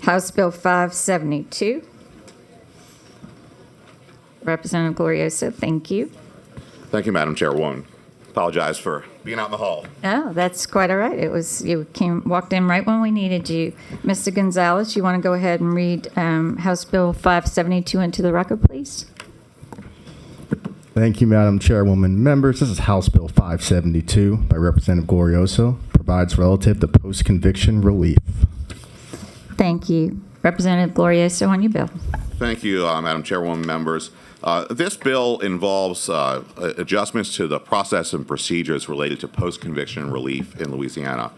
House Bill 572. Representative Glorioso, thank you. Thank you, Madam Chairwoman. Apologize for being out in the hall. Oh, that's quite all right. You walked in right when we needed you. Mr. Gonzalez, you want to go ahead and read House Bill 572 into the record, please? Thank you, Madam Chairwoman. Members, this is House Bill 572 by Representative Glorioso. Provides relative to post-conviction relief. Thank you. Representative Glorioso, on your bill. Thank you, Madam Chairwoman, members. This bill involves adjustments to the process and procedures related to post-conviction relief in Louisiana.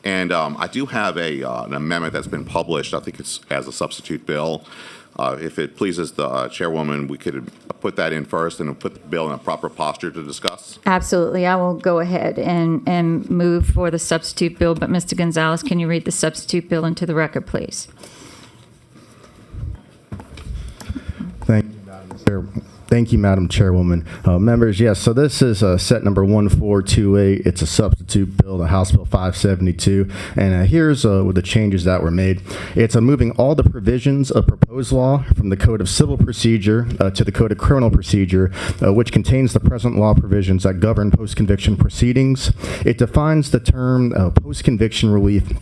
And I do have an amendment that's been published. I think it's as a substitute bill. If it pleases the Chairwoman, we could put that in first and put the bill in a proper posture to discuss. Absolutely. I will go ahead and move for the substitute bill. But Mr. Gonzalez, can you read the substitute bill into the record, please? Thank you, Madam Chairwoman. Members, yes, so this is set number 1428. It's a substitute bill, the House Bill 572. And here's with the changes that were made. It's moving all the provisions of proposed law from the Code of Civil Procedure to the Code of Criminal Procedure, which contains the present law provisions that govern post-conviction proceedings. It defines the term post-conviction relief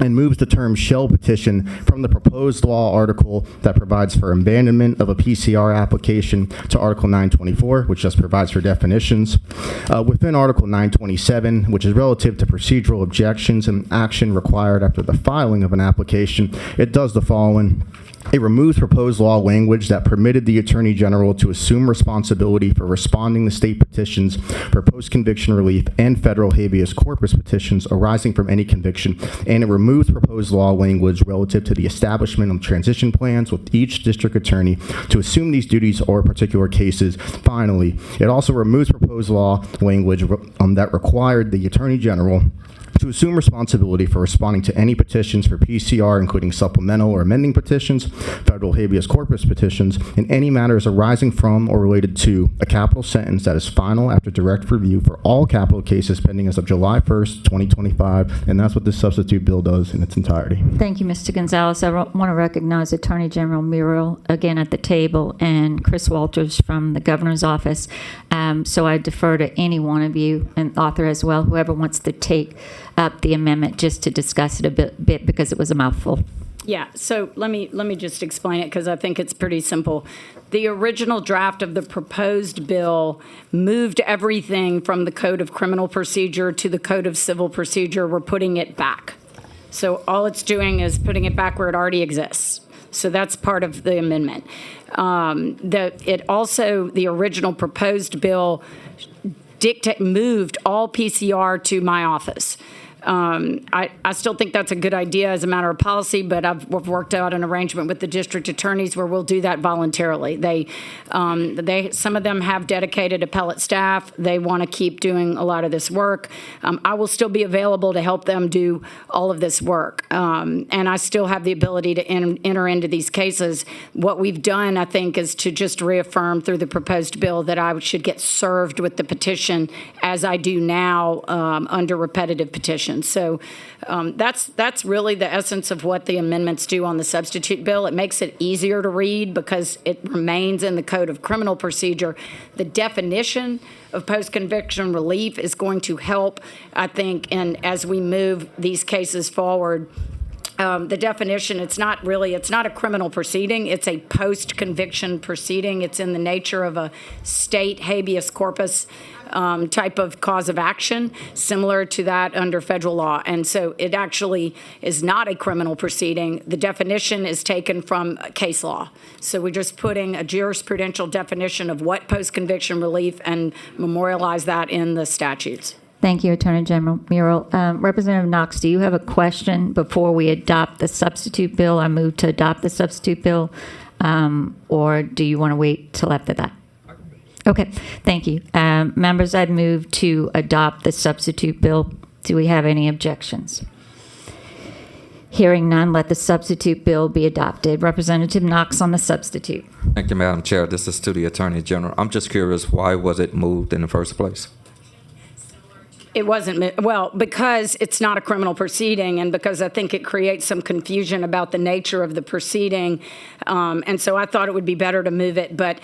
and moves the term shell petition from the proposed law article that provides for abandonment of a PCR application to Article 924, which just provides for definitions. Within Article 927, which is relative to procedural objections and action required after the filing of an application, it does the following. It removes proposed law language that permitted the Attorney General to assume responsibility for responding to state petitions for post-conviction relief and federal habeas corpus petitions arising from any conviction, and it removes proposed law language relative to the establishment of transition plans with each district attorney to assume these duties or particular cases. Finally, it also removes proposed law language that required the Attorney General to assume responsibility for responding to any petitions for PCR, including supplemental or amending petitions, federal habeas corpus petitions, and any matters arising from or related to a capital sentence that is final after direct review for all capital cases pending as of July 1st, 2025. And that's what this substitute bill does in its entirety. Thank you, Mr. Gonzalez. I want to recognize Attorney General Muriel again at the table and Chris Walters from the governor's office. So I defer to any one of you, and author as well, whoever wants to take up the amendment just to discuss it a bit because it was a mouthful. Yeah, so let me just explain it because I think it's pretty simple. The original draft of the proposed bill moved everything from the Code of Criminal Procedure to the Code of Civil Procedure. We're putting it back. So all it's doing is putting it back where it already exists. So that's part of the amendment. The original proposed bill moved all PCR to my office. I still think that's a good idea as a matter of policy, but we've worked out an arrangement with the district attorneys where we'll do that voluntarily. Some of them have dedicated appellate staff. They want to keep doing a lot of this work. I will still be available to help them do all of this work. And I still have the ability to enter into these cases. What we've done, I think, is to just reaffirm through the proposed bill that I should get served with the petition as I do now under repetitive petition. So that's really the essence of what the amendments do on the substitute bill. It makes it easier to read because it remains in the Code of Criminal Procedure. The definition of post-conviction relief is going to help, I think, and as we move these cases forward. The definition, it's not a criminal proceeding. It's a post-conviction proceeding. It's in the nature of a state habeas corpus type of cause of action, similar to that under federal law. And so it actually is not a criminal proceeding. The definition is taken from case law. So we're just putting a jurisprudential definition of what post-conviction relief and memorialize that in the statutes. Thank you, Attorney General Muriel. Representative Knox, do you have a question before we adopt the substitute bill? I move to adopt the substitute bill, or do you want to wait till after that? Okay, thank you. Members, I'd move to adopt the substitute bill. Do we have any objections? Hearing none, let the substitute bill be adopted. Representative Knox on the substitute. Thank you, Madam Chair. This is to the Attorney General. I'm just curious, why was it moved in the first place? It wasn't, well, because it's not a criminal proceeding and because I think it creates some confusion about the nature of the proceeding. And so I thought it would be better to move it, but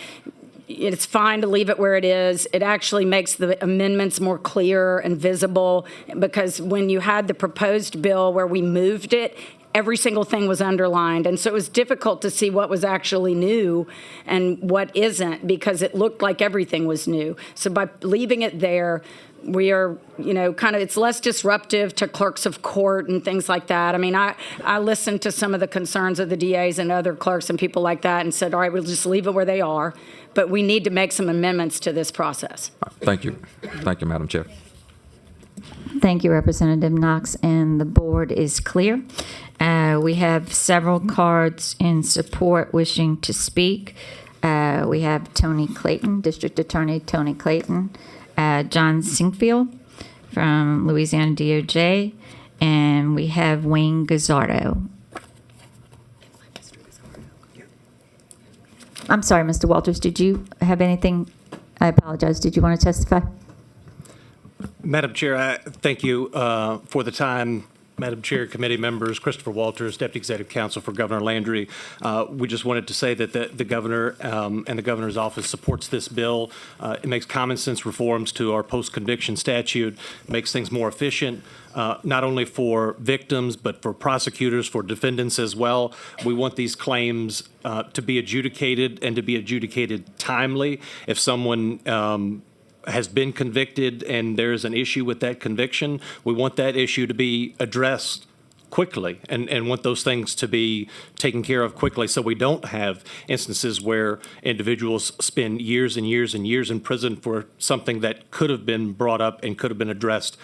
it's fine to leave it where it is. It actually makes the amendments more clear and visible because when you had the proposed bill where we moved it, every single thing was underlined. And so it was difficult to see what was actually new and what isn't because it looked like everything was new. So by leaving it there, we are, kind of, it's less disruptive to clerks of court and things like that. I mean, I listened to some of the concerns of the DAs and other clerks and people like that and said, all right, we'll just leave it where they are. But we need to make some amendments to this process. Thank you. Thank you, Madam Chair. Thank you, Representative Knox, and the board is clear. We have several cards in support wishing to speak. We have Tony Clayton, District Attorney Tony Clayton, John Sinkfield from Louisiana DOJ, and we have Wayne Gazzardo. I'm sorry, Mr. Walters, did you have anything? I apologize. Did you want to testify? Madam Chair, I thank you for the time. Madam Chair, committee members, Christopher Walters, Deputy Executive Counsel for Governor Landry. We just wanted to say that the governor and the governor's office supports this bill. It makes common sense reforms to our post-conviction statute, makes things more efficient, not only for victims, but for prosecutors, for defendants as well. We want these claims to be adjudicated and to be adjudicated timely. If someone has been convicted and there's an issue with that conviction, we want that issue to be addressed quickly and want those things to be taken care of quickly so we don't have instances where individuals spend years and years and years in prison for something that could have been brought up and could have been addressed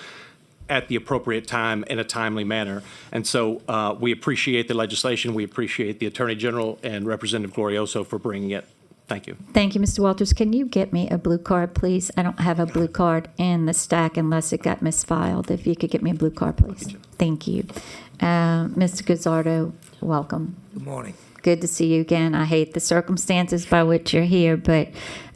at the appropriate time in a timely manner. And so we appreciate the legislation. We appreciate the Attorney General and Representative Glorioso for bringing it. Thank you. Thank you, Mr. Walters. Can you get me a blue card, please? I don't have a blue card in the stack unless it got misfiled. If you could get me a blue card, please. Thank you. Mr. Gazzardo, welcome. Good morning. Good to see you again. I hate the circumstances by which you're here, but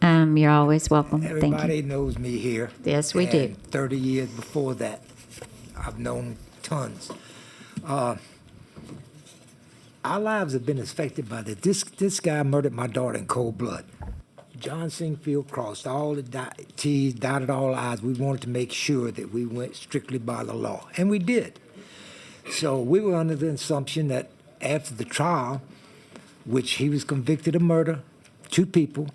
you're always welcome. Thank you. Everybody knows me here. Yes, we do. 30 years before that, I've known tons. Our lives have been affected by this. This guy murdered my daughter in cold blood. John Singfield crossed all the T's, dotted all I's. We wanted to make sure that we went strictly by the law, and we did. So we were under the assumption that after the trial, which he was convicted of murder, 2 people,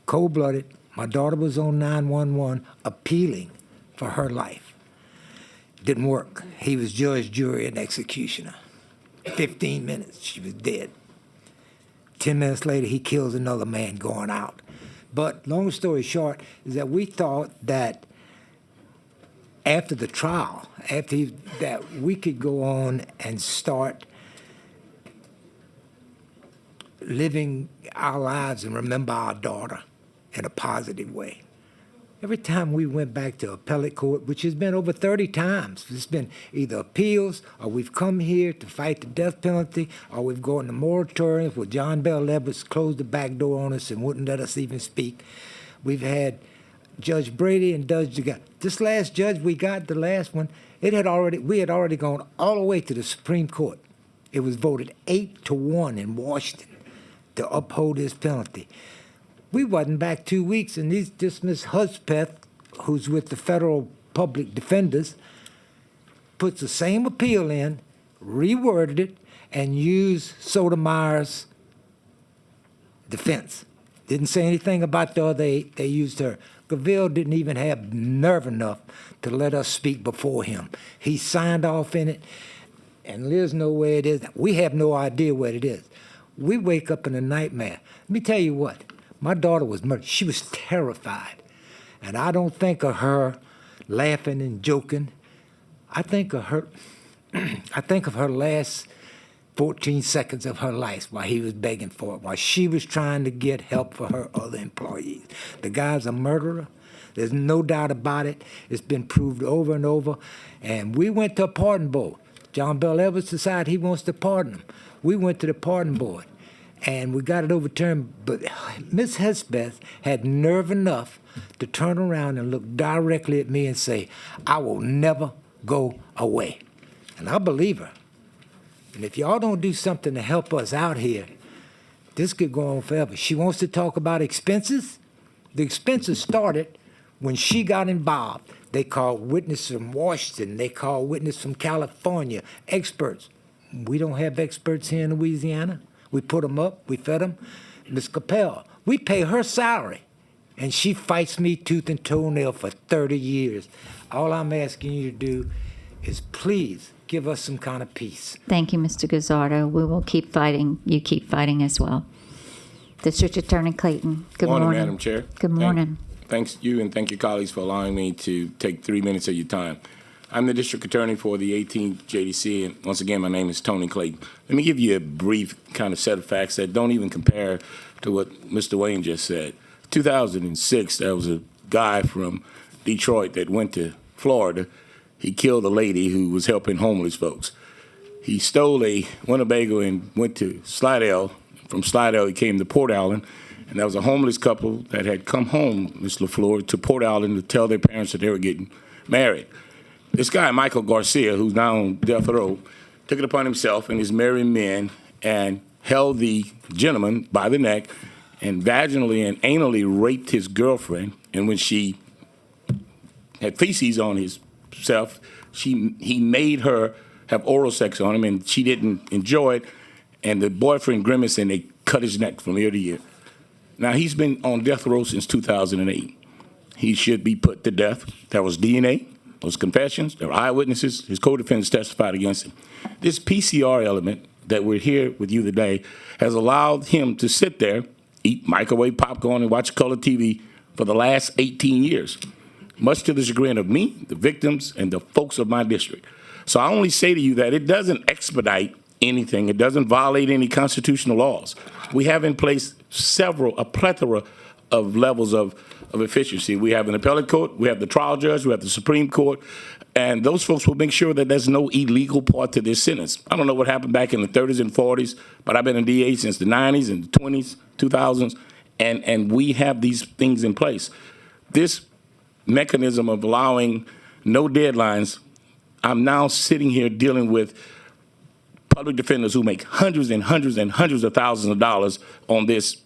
cold-blooded, my daughter was on 911 appealing for her life. Didn't work. He was judge, jury, and executioner. 15 minutes, she was dead. 10 minutes later, he kills another man going out. But long story short is that we thought that after the trial, that we could go on and start living our lives and remember our daughter in a positive way. Every time we went back to appellate court, which has been over 30 times, it's been either appeals or we've come here to fight the death penalty or we've gone to moratoriums where John Bell Levis closed the back door on us and wouldn't let us even speak. We've had Judge Brady and Judge DeGa. This last judge we got, the last one, we had already gone all the way to the Supreme Court. It was voted 8-1 in Washington to uphold his penalty. We wasn't back 2 weeks, and this Ms. Hudspeth, who's with the federal public defenders, puts the same appeal in, reworded it, and used Sotomayor's defense. Didn't say anything about the other 8. They used her. Gaville didn't even have nerve enough to let us speak before him. He signed off in it, and Liz knows where it is. We have no idea where it is. We wake up in a nightmare. Let me tell you what. My daughter was murdered. She was terrified. And I don't think of her laughing and joking. I think of her last 14 seconds of her life while he was begging for it, while she was trying to get help for her other employees. The guy's a murderer. There's no doubt about it. It's been proved over and over. And we went to a pardon board. John Bell Evans decided he wants to pardon him. We went to the pardon board. and we got it overturned. But Miss Hespeth had nerve enough to turn around and look directly at me and say, "I will never go away." And I believe her. And if y'all don't do something to help us out here, this could go on forever. She wants to talk about expenses. The expenses started when she got involved. They called witnesses from Washington. They called witnesses from California, experts. We don't have experts here in Louisiana. We put them up. We fed them. Ms. Capel, we pay her salary, and she fights me tooth and toenail for 30 years. All I'm asking you to do is please give us some kind of peace. Thank you, Mr. Gazzardo. We will keep fighting. You keep fighting as well. District Attorney Clayton, good morning. Morning, Madam Chair. Good morning. Thanks you and thank your colleagues for allowing me to take 3 minutes of your time. I'm the district attorney for the 18th JDC, and once again, my name is Tony Clayton. Let me give you a brief kind of set of facts that don't even compare to what Mr. Wayne just said. 2006, there was a guy from Detroit that went to Florida. He killed a lady who was helping homeless folks. He stole a Winnebago and went to Slidell. From Slidell, he came to Port Allen, and there was a homeless couple that had come home, Ms. LaFleur, to Port Allen to tell their parents that they were getting married. This guy, Michael Garcia, who's now on death row, took it upon himself and his married men and held the gentleman by the neck and vaginally and anally raped his girlfriend. And when she had feces on himself, he made her have oral sex on him, and she didn't enjoy it. And the boyfriend grimaced, and they cut his neck from ear to ear. Now, he's been on death row since 2008. He should be put to death. There was DNA. Those confessions, there were eyewitnesses, his co-defendants testified against him. This PCR element that we're here with you today has allowed him to sit there, eat microwave popcorn, and watch color TV for the last 18 years, much to the chagrin of me, the victims, and the folks of my district. So I only say to you that it doesn't expedite anything. It doesn't violate any constitutional laws. We have in place a plethora of levels of efficiency. We have an appellate court, we have the trial judge, we have the Supreme Court, and those folks will make sure that there's no illegal part to this sentence. I don't know what happened back in the 30s and 40s, but I've been a DA since the 90s and the 20s, 2000s, and we have these things in place. This mechanism of allowing no deadlines, I'm now sitting here dealing with public defenders who make hundreds and hundreds and hundreds of thousands of dollars on this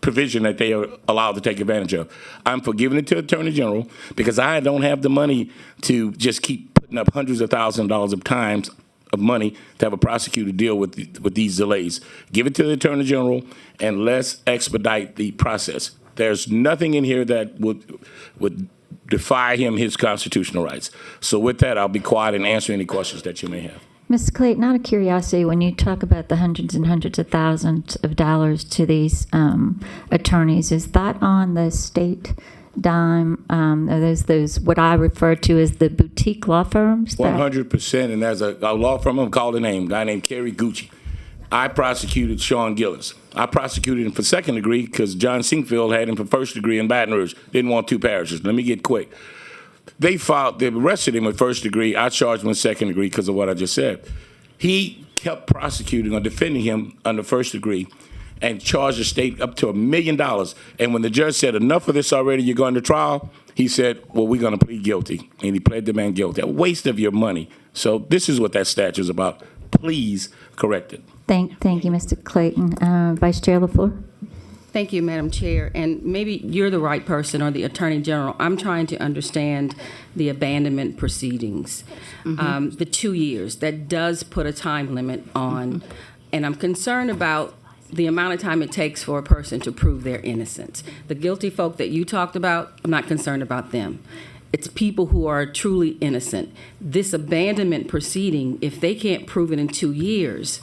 provision that they are allowed to take advantage of. I'm forgiving it to Attorney General because I don't have the money to just keep putting up hundreds of thousands of dollars of times of money to have a prosecutor deal with these delays. Give it to the Attorney General and let's expedite the process. There's nothing in here that would defy him his constitutional rights. So with that, I'll be quiet and answer any questions that you may have. Mr. Clayton, out of curiosity, when you talk about the hundreds and hundreds of thousands of dollars to these attorneys, is that on the state dime? Are those what I refer to as the boutique law firms? 100%, and there's a law firm, I'm called a guy named Kerry Gucci. I prosecuted Sean Gillis. I prosecuted him for second degree because John Singfield had him for first degree in Baton Rouge. Didn't want two parishes. Let me get quick. They arrested him with first degree. I charged him with second degree because of what I just said. He kept prosecuting or defending him under first degree and charged the state up to $1 million. And when the judge said, enough of this already, you're going to trial, he said, well, we're going to plead guilty. And he pled the man guilty. A waste of your money. So this is what that statute is about. Please correct it. Thank you, Mr. Clayton. Vice Chair LaFleur? Thank you, Madam Chair. And maybe you're the right person or the Attorney General. I'm trying to understand the abandonment proceedings. The 2 years, that does put a time limit on, and I'm concerned about the amount of time it takes for a person to prove their innocence. The guilty folk that you talked about, I'm not concerned about them. It's people who are truly innocent. This abandonment proceeding, if they can't prove it in 2 years.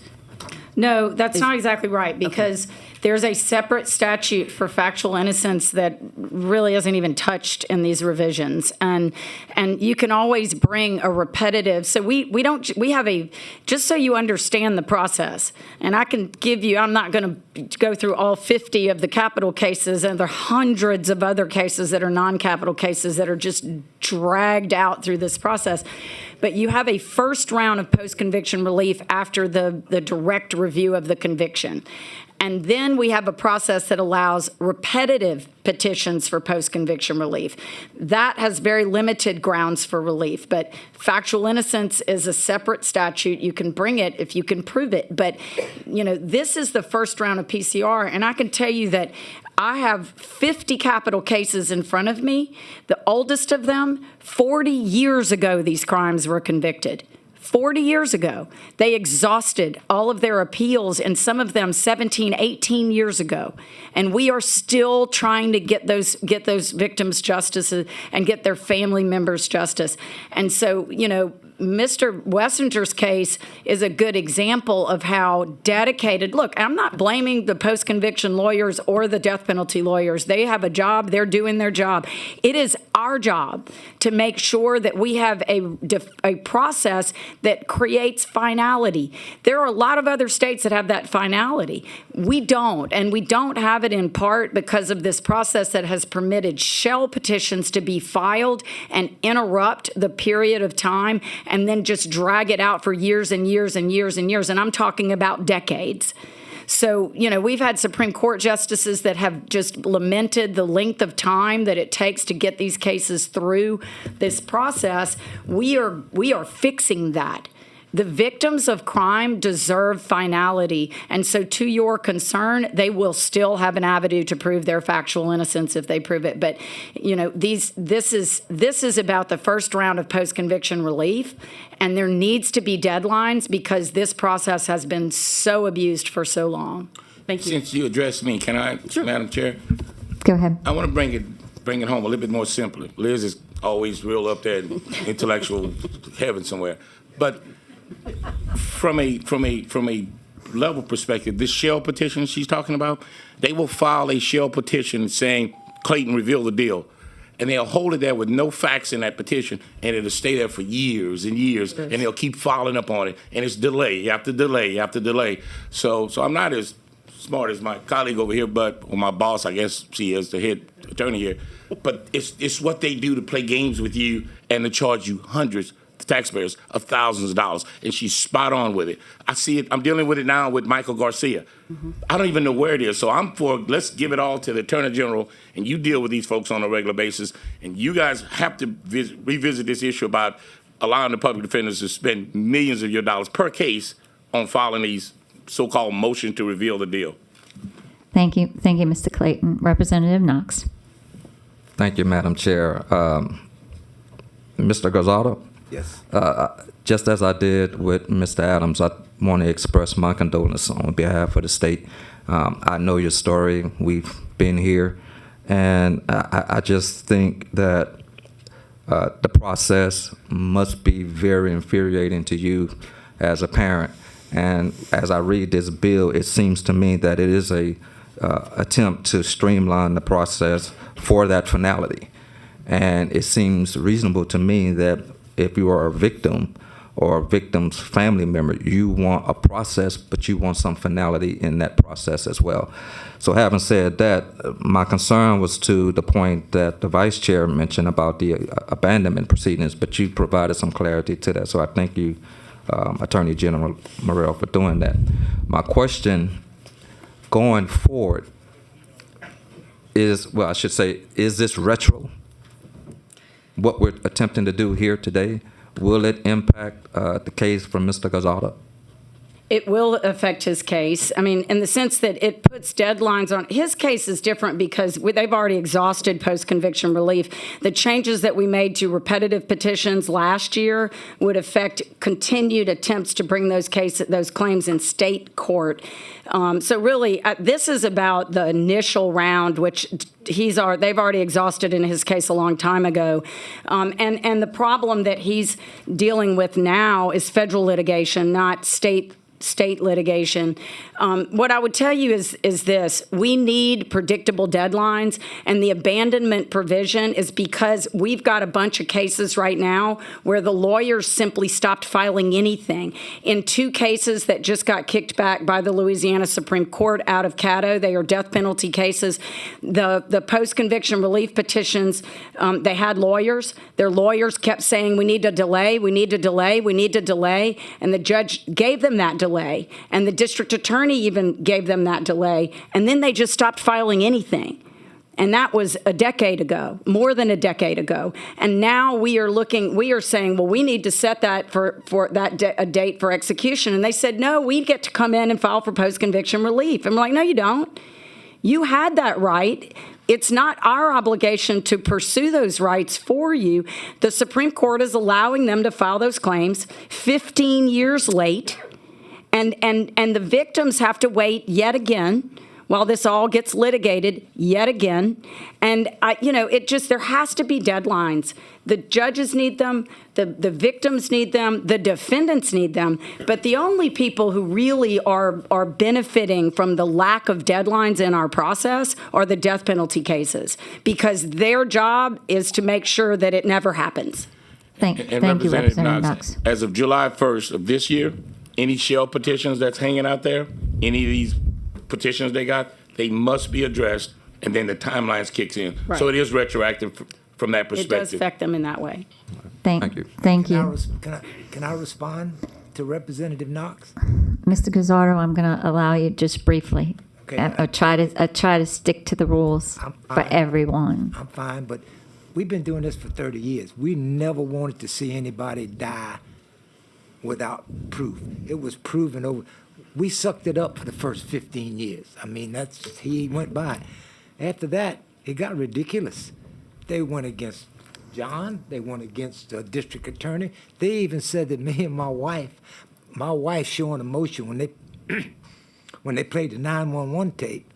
No, that's not exactly right, because There's a separate statute for factual innocence that really isn't even touched in these revisions. And you can always bring a repetitive, so we have a, just so you understand the process, and I can give you, I'm not going to go through all 50 of the capital cases, and there are hundreds of other cases that are non-capital cases that are just dragged out through this process. But you have a first round of post-conviction relief after the direct review of the conviction. And then we have a process that allows repetitive petitions for post-conviction relief. That has very limited grounds for relief, but factual innocence is a separate statute. You can bring it if you can prove it. But, this is the first round of PCR, and I can tell you that I have 50 capital cases in front of me. The oldest of them, 40 years ago, these crimes were convicted. 40 years ago, they exhausted all of their appeals, and some of them 17, 18 years ago. And we are still trying to get those victims justice and get their family members justice. And so, Mr. Wessinger's case is a good example of how dedicated. Look, I'm not blaming the post-conviction lawyers or the death penalty lawyers. They have a job. They're doing their job. It is our job to make sure that we have a process that creates finality. There are a lot of other states that have that finality. We don't, and we don't have it in part because of this process that has permitted shell petitions to be filed and interrupt the period of time and then just drag it out for years and years and years and years. And I'm talking about decades. So, we've had Supreme Court justices that have just lamented the length of time that it takes to get these cases through this process. We are fixing that. The victims of crime deserve finality. And so to your concern, they will still have an avenue to prove their factual innocence if they prove it. But, this is about the first round of post-conviction relief, and there needs to be deadlines because this process has been so abused for so long. Thank you. Since you addressed me, can I, Sure. Madam Chair? Go ahead. I want to bring it home a little bit more simply. Liz is always real up there in intellectual heaven somewhere. But from a level perspective, this shell petition she's talking about, they will file a shell petition saying Clayton revealed the deal. And they'll hold it there with no facts in that petition, and it'll stay there for years and years, and they'll keep following up on it. And it's delay after delay after delay. So I'm not as smart as my colleague over here, or my boss, I guess she is, the head attorney here. But it's what they do to play games with you and to charge you hundreds, the taxpayers, of thousands of dollars. And she's spot on with it. I see it. I'm dealing with it now with Michael Garcia. I don't even know where it is. So I'm for, let's give it all to the Attorney General, and you deal with these folks on a regular basis. And you guys have to revisit this issue about allowing the public defenders to spend millions of your dollars per case on filing these so-called motions to reveal the deal. Thank you. Thank you, Mr. Clayton. Representative Knox. Thank you, Madam Chair. Mr. Gonzalo? Yes. Just as I did with Mr. Adams, I want to express my condolences on behalf of the state. I know your story. We've been here. And I just think that the process must be very infuriating to you as a parent. And as I read this bill, it seems to me that it is a attempt to streamline the process for that finality. And it seems reasonable to me that if you are a victim or a victim's family member, you want a process, but you want some finality in that process as well. So having said that, my concern was to the point that the Vice Chair mentioned about the abandonment proceedings, but you provided some clarity to that. So I thank you, Attorney General Morrell, for doing that. My question going forward is, well, I should say, is this retro? What we're attempting to do here today, will it impact the case from Mr. Gonzalo? It will affect his case. I mean, in the sense that it puts deadlines on. His case is different because they've already exhausted post-conviction relief. The changes that we made to repetitive petitions last year would affect continued attempts to bring those claims in state court. So really, this is about the initial round, which they've already exhausted in his case a long time ago. And the problem that he's dealing with now is federal litigation, not state state litigation. What I would tell you is this: we need predictable deadlines, and the abandonment provision is because we've got a bunch of cases right now where the lawyers simply stopped filing anything. In 2 cases that just got kicked back by the Louisiana Supreme Court out of Caddo, they are death penalty cases. The post-conviction relief petitions, they had lawyers. Their lawyers kept saying, we need to delay, we need to delay, we need to delay, and the judge gave them that delay, and the district attorney even gave them that delay, and then they just stopped filing anything. And that was a decade ago, more than a decade ago. And now we are saying, well, we need to set that for a date for execution. And they said, no, we get to come in and file for post-conviction relief. And we're like, no, you don't. You had that right. It's not our obligation to pursue those rights for you. The Supreme Court is allowing them to file those claims 15 years late, and the victims have to wait yet again while this all gets litigated yet again. And there has to be deadlines. The judges need them, the victims need them, the defendants need them. But the only people who really are benefiting from the lack of deadlines in our process are the death penalty cases, because their job is to make sure that it never happens. Thank you, Representative Knox. As of July 1st of this year, any shell petitions that's hanging out there, any of these petitions they must be addressed, and then the timelines kicks in. Right. So it is retroactive from that perspective. It does affect them in that way. Thank you. Can I respond to Representative Knox? Mr. Gazzardo, I'm going to allow you just briefly. Okay. I try to stick to the rules for everyone. I'm fine, but we've been doing this for 30 years. We never wanted to see anybody die without proof. It was proven over. We sucked it up for the first 15 years. I mean, he went by. After that, it got ridiculous. They went against John. They went against the district attorney. They even said that me and my wife showing emotion when they played the 911 tape,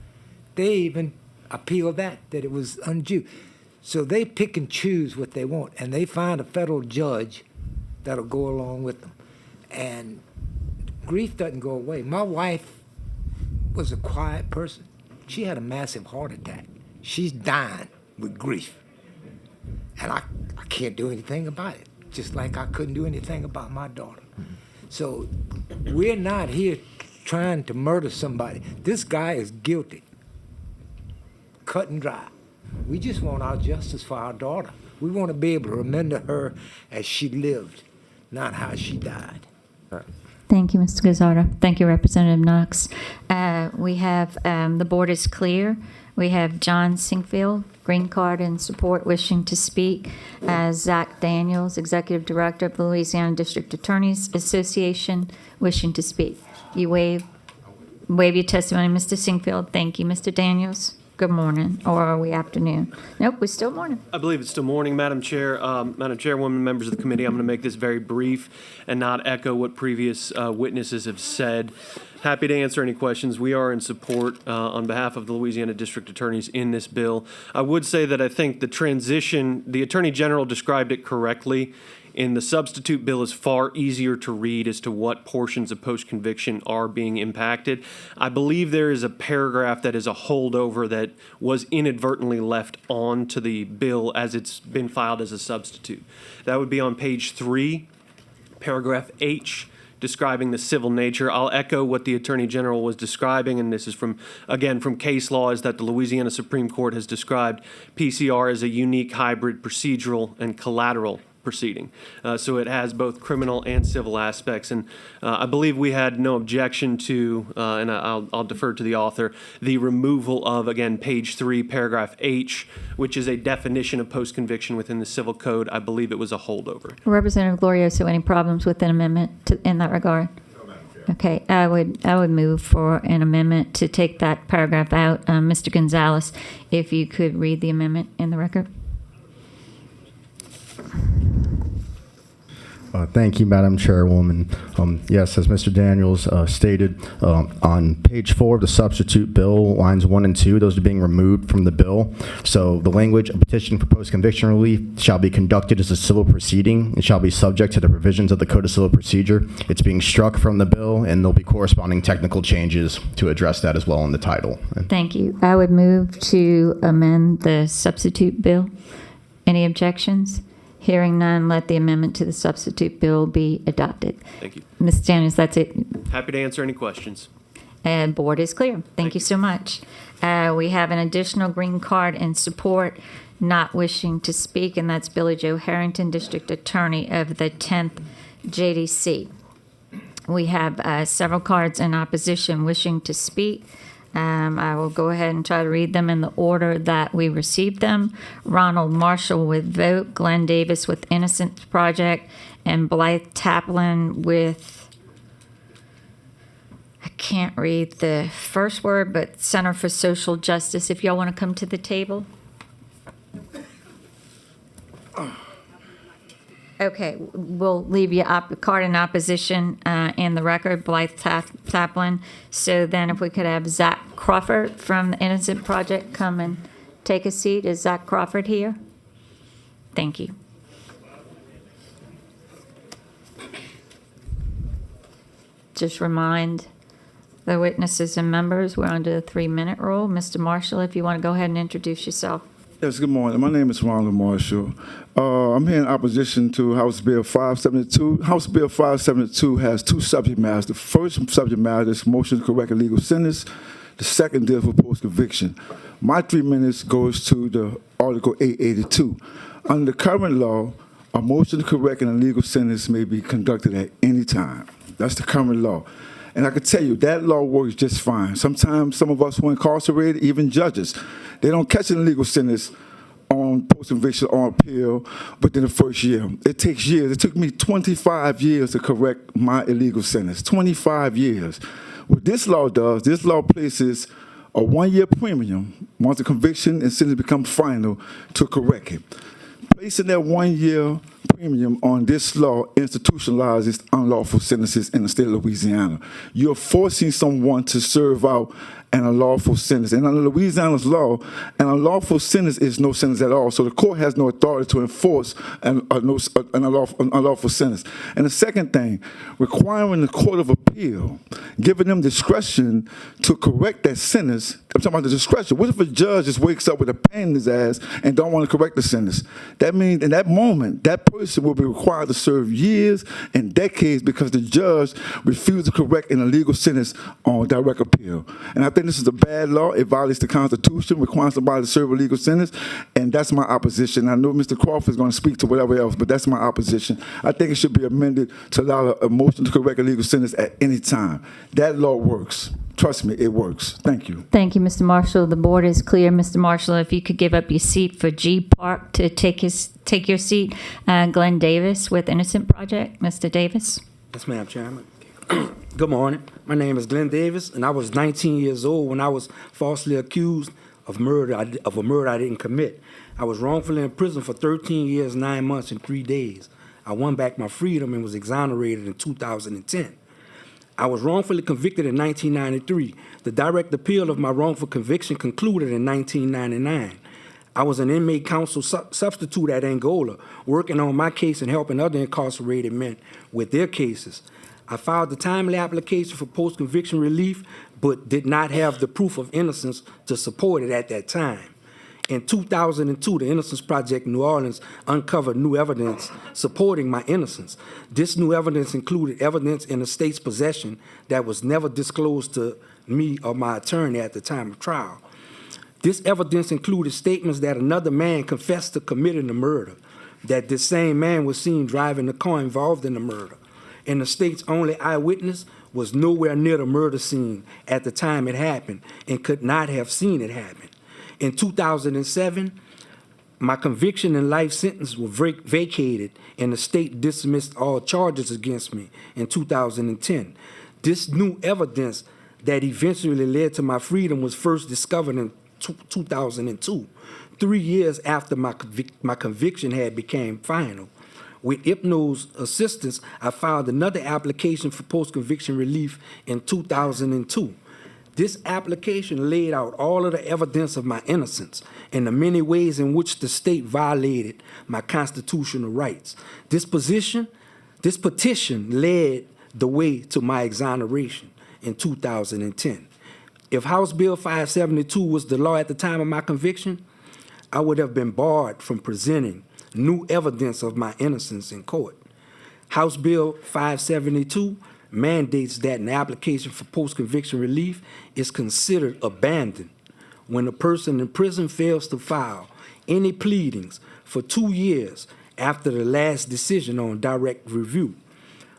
they even appealed that it was undue. So they pick and choose what they want, and they find a federal judge that'll go along with them. And grief doesn't go away. My wife was a quiet person. She had a massive heart attack. She's dying with grief. And I can't do anything about it, just like I couldn't do anything about my daughter. So we're not here trying to murder somebody. This guy is guilty, cut and dry. We just want our justice for our daughter. We want to be able to remember her as she lived, not how she died. Thank you, Mr. Gazzardo. Thank you, Representative Knox. We have, the board is clear. We have John Sinkfield, green card in support, wishing to speak. Zach Daniels, Executive Director of the Louisiana District Attorneys Association, wishing to speak. You waive your testimony, Mr. Sinkfield. Thank you, Mr. Daniels. Good morning, or are we afternoon? Nope, we're still morning. I believe it's still morning, Madam Chair. Madam Chairwoman, members of the committee, I'm going to make this very brief and not echo what previous witnesses have said. Happy to answer any questions. We are in support on behalf of the Louisiana District Attorneys in this bill. I would say that I think the transition, the Attorney General described it correctly. In the substitute bill is far easier to read as to what portions of post-conviction are being impacted. I believe there is a paragraph that is a holdover that was inadvertently left on to the bill as it's been filed as a substitute. That would be on page 3, paragraph H, describing the civil nature. I'll echo what the Attorney General was describing, and this is from case law, is that the Louisiana Supreme Court has described PCR as a unique hybrid procedural and collateral proceeding. So it has both criminal and civil aspects. And I believe we had no objection to, and I'll defer to the author, the removal of, again, page 3, paragraph H, which is a definition of post-conviction within the civil code. I believe it was a holdover. Representative Glorioso, any problems with an amendment in that regard? Okay, I would move for an amendment to take that paragraph out. Mr. Gonzalez, if you could read the amendment in the record. Thank you, Madam Chairwoman. Yes, as Mr. Daniels stated, on page 4 of the substitute bill, lines 1 and 2, those are being removed from the bill. So the language, a petition for post-conviction relief shall be conducted as a civil proceeding and shall be subject to the provisions of the Code of Civil Procedure. It's being struck from the bill, and there'll be corresponding technical changes to address that as well in the title. Thank you. I would move to amend the substitute bill. Any objections? Hearing none, let the amendment to the substitute bill be adopted. Thank you. Ms. Daniels, that's it. Happy to answer any questions. And board is clear. Thank you so much. We have an additional green card in support, not wishing to speak, and that's Billy Joe Harrington, District Attorney of the 10th JDC. We have several cards in opposition wishing to speak. I will go ahead and try to read them in the order that we received them. Ronald Marshall with Vote, Glenn Davis with Innocence Project, and Blythe Taplin with, I can't read the first word, but Center for Social Justice. If y'all want to come to the table. Okay, we'll leave you a card in opposition in the record, Blythe Taplin. So then if we could have Zach Crawford from the Innocent Project come and take a seat. Is Zach Crawford here? Thank you. Just remind the witnesses and members, we're under the 3-minute rule. Mr. Marshall, if you want to go ahead and introduce yourself. Yes, good morning. My name is Ronald Marshall. I'm here in opposition to House Bill 572. House Bill 572 has 2 subject matters. The first subject matter is motion to correct a legal sentence. The second deals with post-conviction. My 3 minutes goes to the Article 882. Under the current law, a motion to correct an illegal sentence may be conducted at any time. That's the current law. And I can tell you, that law works just fine. Sometimes some of us who are incarcerated, even judges, they don't catch an illegal sentence on post-conviction or appeal within the first year. It takes years. It took me 25 years to correct my illegal sentence, 25 years. What this law does, this law places a 1-year premium once the conviction and sentence become final to correct it. Placing that 1-year premium on this law institutionalizes unlawful sentences in the state of Louisiana. You're forcing someone to serve out an unlawful sentence. And under Louisiana's law, an unlawful sentence is no sentence at all. So the court has no authority to enforce an unlawful sentence. And the second thing, requiring the Court of Appeal, giving them discretion to correct that sentence. I'm talking about the discretion. What if a judge just wakes up with a pain in his ass and don't want to correct the sentence? That means in that moment, that person will be required to serve years and decades because the judge refused to correct an illegal sentence on direct appeal. And I think this is a bad law. It violates the Constitution, requiring somebody to serve a legal sentence, and that's my opposition. I know Mr. Crawford is going to speak to whatever else, but that's my opposition. I think it should be amended to allow a motion to correct a legal sentence at any time. That law works. Trust me, it works. Thank you. Thank you, Mr. Marshall. The board is clear. Mr. Marshall, if you could give up your seat for G Park to take your seat. Glenn Davis with Innocent Project. Mr. Davis. Yes, Madam Chairman. Good morning. My name is Glenn Davis, and I was 19 years old when I was falsely accused of murder, of a murder I didn't commit. I was wrongfully in prison for 13 years, 9 months, and 3 days. I won back my freedom and was exonerated in 2010. I was wrongfully convicted in 1993. The direct appeal of my wrongful conviction concluded in 1999. I was an inmate counsel substitute at Angola, working on my case and helping other incarcerated men with their cases. I filed the timely application for post-conviction relief, but did not have the proof of innocence to support it at that time. In 2002, the Innocence Project New Orleans uncovered new evidence supporting my innocence. This new evidence included evidence in the state's possession that was never disclosed to me or my attorney at the time of trial. This evidence included statements that another man confessed to committing the murder, that this same man was seen driving the car involved in the murder, and the state's only eyewitness was nowhere near the murder scene at the time it happened and could not have seen it happen. In 2007, my conviction and life sentence were vacated, and the state dismissed all charges against me in 2010. This new evidence that eventually led to my freedom was first discovered in 2002, 3 years after my conviction had became final. With IPNO's assistance, I filed another application for post-conviction relief in 2002. This application laid out all of the evidence of my innocence and the many ways in which the state violated my constitutional rights. This petition led the way to my exoneration in 2010. If House Bill 572 was the law at the time of my conviction, I would have been barred from presenting new evidence of my innocence in court. House Bill 572 mandates that an application for post-conviction relief is considered abandoned when a person in prison fails to file any pleadings for 2 years after the last decision on direct review.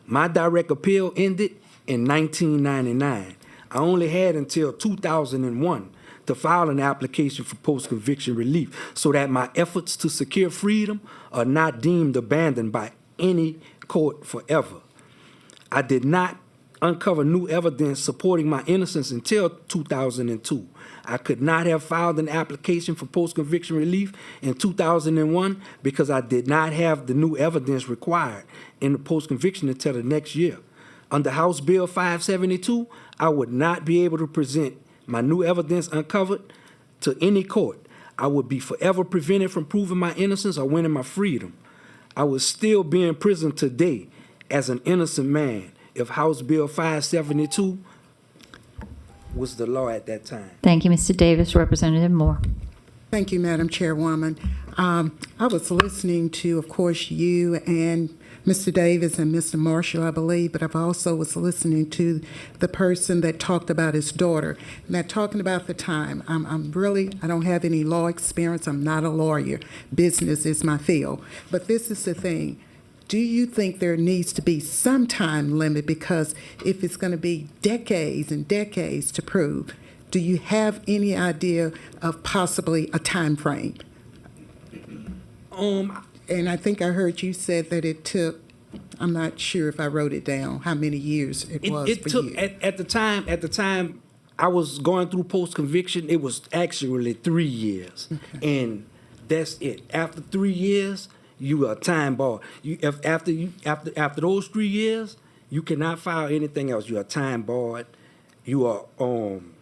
My direct appeal ended in 1999. I only had until 2001 to file an application for post-conviction relief so that my efforts to secure freedom are not deemed abandoned by any court forever. I did not uncover new evidence supporting my innocence until 2002. I could not have filed an application for post-conviction relief in 2001 because I did not have the new evidence required in the post-conviction until the next year. Under House Bill 572, I would not be able to present my new evidence uncovered to any court. I would be forever prevented from proving my innocence or winning my freedom. I would still be in prison today as an innocent man if House Bill 572 was the law at that time. Thank you, Mr. Davis. Representative Moore. Thank you, Madam Chairwoman. I was listening to, of course, you and Mr. Davis and Mr. Marshall, I believe, but I've also was listening to the person that talked about his daughter. And that talking about the time, I don't have any law experience. I'm not a lawyer. Business is my field. But this is the thing. Do you think there needs to be some time limit? Because if it's going to be decades and decades to prove, do you have any idea of possibly a time frame? And I think I heard you said that it took, I'm not sure if I wrote it down, how many years it was It for took, you. at the time I was going through post-conviction, it was actually 3 years. Okay. And that's it. After 3 years, you are time barred. After those 3 years, you cannot file anything else. You are time barred. You are, I'm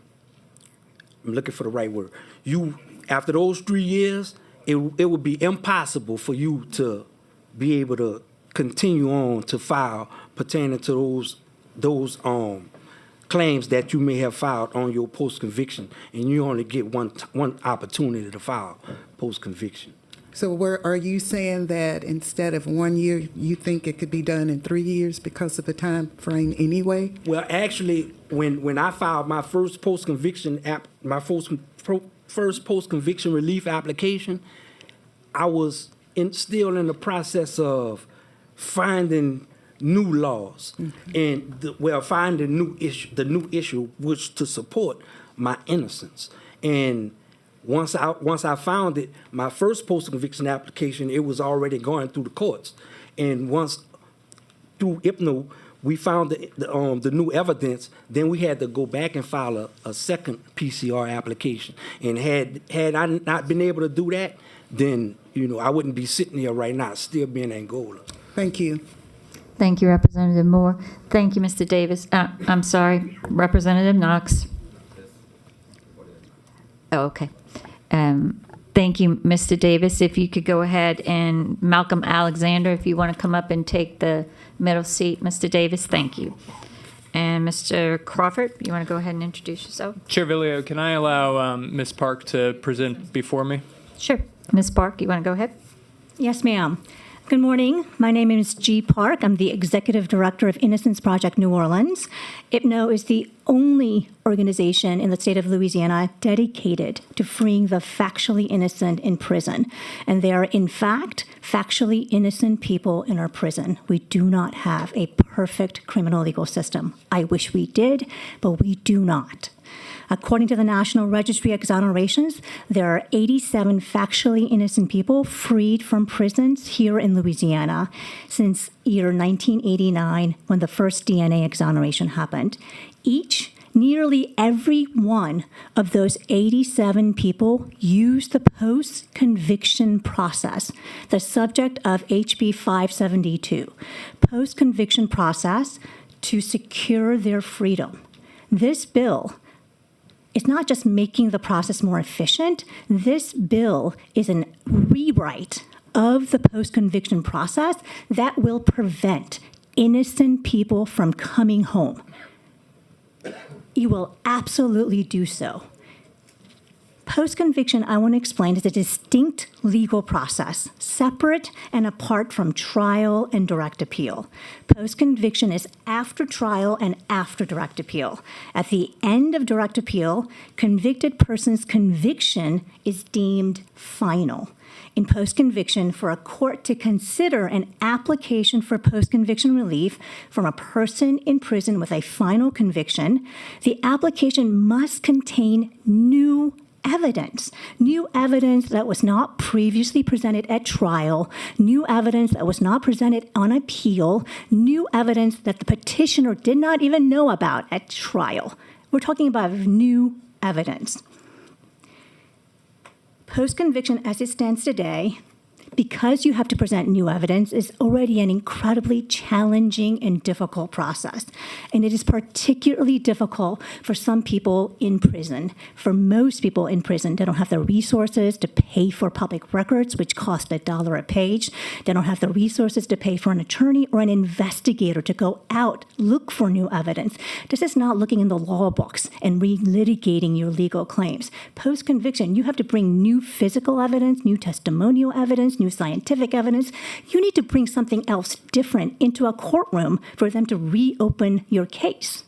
looking for the right word. After those 3 years, it would be impossible for you to be able to continue on to file pertaining to those claims that you may have filed on your post-conviction, and you only get one opportunity to file post-conviction. So are you saying that instead of 1 year, you think it could be done in 3 years because of the time frame anyway? Well, actually, when I filed my first post-conviction first post-conviction relief application, I was still in the process of finding new laws and finding the new issue which to support my innocence. And once I found it, my first post-conviction application, it was already going through the courts. And once through IPNO, we found the new evidence, then we had to go back and file a second PCR application. And had I not been able to do that, then I wouldn't be sitting here right now, still being in Angola. Thank you. Thank you, Representative Moore. Thank you, Mr. Davis. I'm sorry, Representative Knox. Oh, okay. Thank you, Mr. Davis. If you could go ahead, and Malcolm Alexander, if you want to come up and take the middle seat, Mr. Davis, thank you. And Mr. Crawford, you want to go ahead and introduce yourself? Chair Villio, can I allow Ms. Park to present before me? Sure. Ms. Park, you want to go ahead? Yes, ma'am. Good morning. My name is G. Park. I'm the Executive Director of Innocence Project New Orleans. IPNO is the only organization in the state of Louisiana dedicated to freeing the factually innocent in prison. And there are, in fact, factually innocent people in our prison. We do not have a perfect criminal legal system. I wish we did, but we do not. According to the National Registry of Exonerations, there are 87 factually innocent people freed from prisons here in Louisiana since year 1989, when the first DNA exoneration happened. Each Nearly every one of those 87 people used the post-conviction process, the subject of HB 572, post-conviction process to secure their freedom. This bill is not just making the process more efficient. This bill is a rewrite of the post-conviction process that will prevent innocent people from coming home. You will absolutely do so. Post-conviction, I want to explain, is a distinct legal process, separate and apart from trial and direct appeal. Post-conviction is after trial and after direct appeal. At the end of direct appeal, convicted person's conviction is deemed final. In post-conviction, for a court to consider an application for post-conviction relief from a person in prison with a final conviction, the application must contain new evidence that was not previously presented at trial, new evidence that was not presented on appeal, new evidence that the petitioner did not even know about at trial. We're talking about new evidence. Post-conviction, as it stands today, because you have to present new evidence, is already an incredibly challenging and difficult process. And it is particularly difficult for some people in prison. For most people in prison, they don't have the resources to pay for public records, which cost $1 a page. They don't have the resources to pay for an attorney or an investigator to go out, look for new evidence. This is not looking in the law books and relitigating your legal claims. Post-conviction, you have to bring new physical evidence, new testimonial evidence, new scientific evidence. You need to bring something else different into a courtroom for them to reopen your case.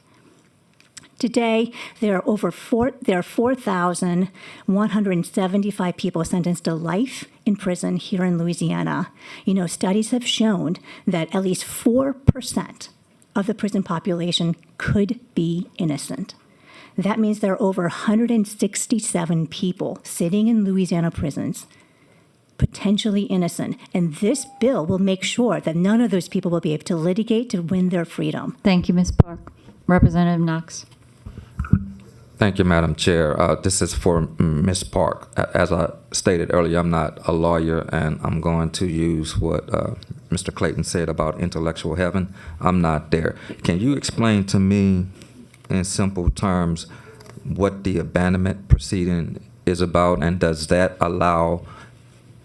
Today, there are 4,175 people sentenced to life in prison here in Louisiana. You know, studies have shown that at least 4% of the prison population could be innocent. That means there are over 167 people sitting in Louisiana prisons potentially innocent. And this bill will make sure that none of those people will be able to litigate to win their freedom. Thank you, Ms. Park. Representative Knox. Thank you, Madam Chair. This is for Ms. Park. As I stated earlier, I'm not a lawyer, and I'm going to use what Mr. Clayton said about intellectual heaven. I'm not there. Can you explain to me in simple terms what the abandonment proceeding is about, and does that allow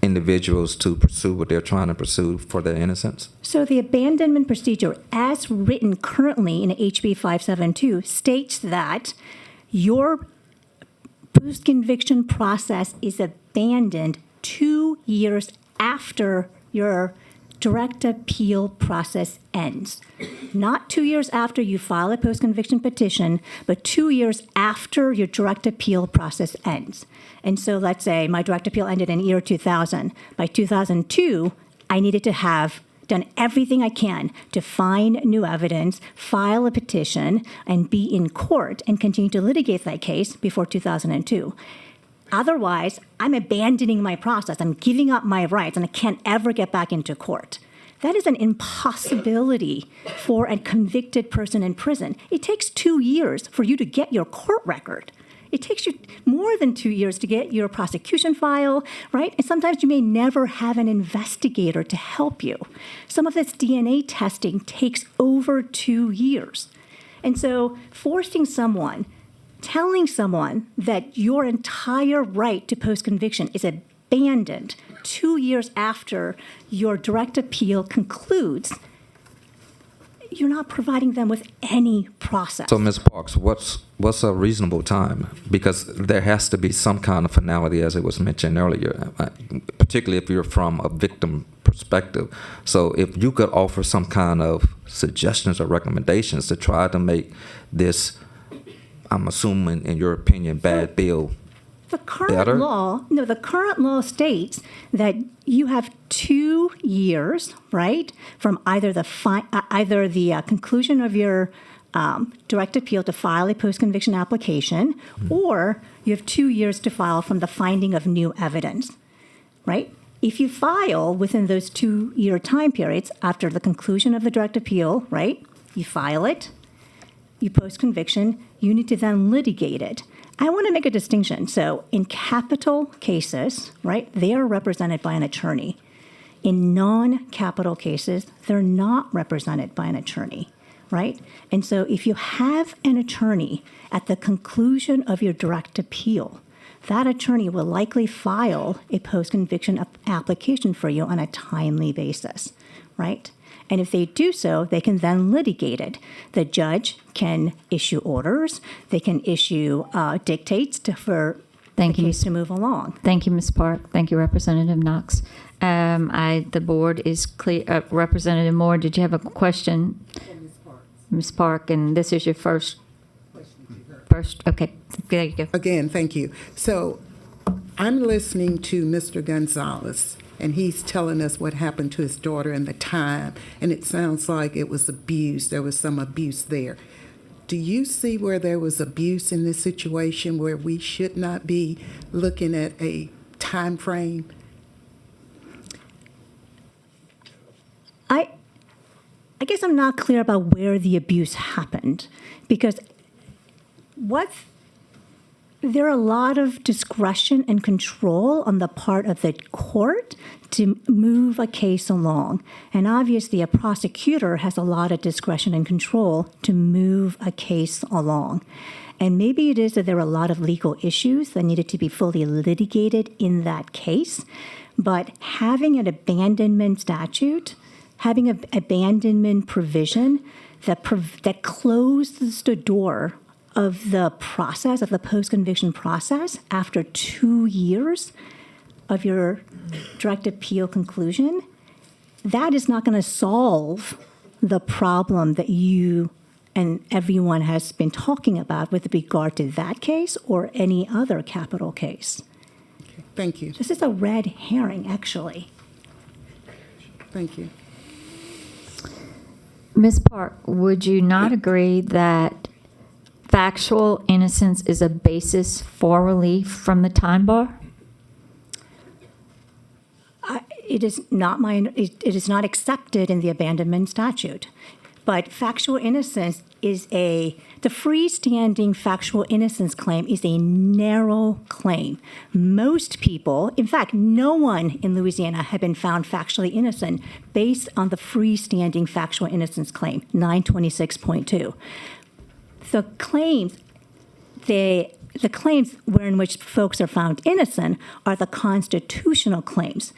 individuals to pursue what they're trying to pursue for their innocence? So the abandonment procedure, as written currently in HB 572, states that your post-conviction process is abandoned 2 years after your direct appeal process ends. Not 2 years after you file a post-conviction petition, but 2 years after your direct appeal process ends. And so let's say my direct appeal ended in year 2000. By 2002, I needed to have done everything I can to find new evidence, file a petition, and be in court and continue to litigate that case before 2002. Otherwise, I'm abandoning my process. I'm giving up my rights, and I can't ever get back into court. That is an impossibility for a convicted person in prison. It takes 2 years for you to get your court record. It takes you more than 2 years to get your prosecution file, right? And sometimes you may never have an investigator to help you. Some of this DNA testing takes over 2 years. And so forcing someone, telling someone that your entire right to post-conviction is abandoned 2 years after your direct appeal concludes, you're not providing them with any process. So, Ms. Parks, what's a reasonable time? Because there has to be some kind of finality, as it was mentioned earlier, particularly if you're from a victim perspective. So if you could offer some kind of suggestions or recommendations to try to make this, I'm assuming, in your opinion, bad bill The current better? the current law states that you have 2 years, right, from either the conclusion of your direct appeal to file a post-conviction application, or you have 2 years to file from the finding of new evidence, right? If you file within those 2-year time periods after the conclusion of the direct appeal, right, you file it, you post-conviction, you need to then litigate it. I want to make a distinction. So in capital cases, right, they are represented by an attorney. In non-capital cases, they're not represented by an attorney, right? And so if you have an attorney at the conclusion of your direct appeal, that attorney will likely file a post-conviction application for you on a timely basis, right? And if they do so, they can then litigate it. The judge can issue orders. They can issue dictates for the case to move along. Thank you, Ms. Park. Thank you, Representative Knox. The board is clear. Representative Moore, did you have a question? Ms. Park, and this is your first, okay, there you go. Again, thank you. So I'm listening to Mr. Gonzalez, and he's telling us what happened to his daughter and the time, and it sounds like it was abuse. There was some abuse there. Do you see where there was abuse in this situation where we should not be looking at a time frame? I guess I'm not clear about where the abuse happened, because there are a lot of discretion and control on the part of the court to move a case along. And obviously, a prosecutor has a lot of discretion and control to move a case along. And maybe it is that there were a lot of legal issues that needed to be fully litigated in that case. But having an abandonment statute, having an abandonment provision that closes the door of the process, of the post-conviction process, after 2 years of your direct appeal conclusion, that is not going to solve the problem that you and everyone has been talking about with regard to that case or any other capital case. Thank you. This is a red herring, actually. Thank you. Ms. Park, would you not agree that factual innocence is a basis for relief from the time bar? It is not accepted in the abandonment statute. But factual innocence is the freestanding factual innocence claim is a narrow claim. Most people, in fact, no one in Louisiana had been found factually innocent based on the freestanding factual innocence claim, 926.2. The claims in which folks are found innocent are the constitutional claims.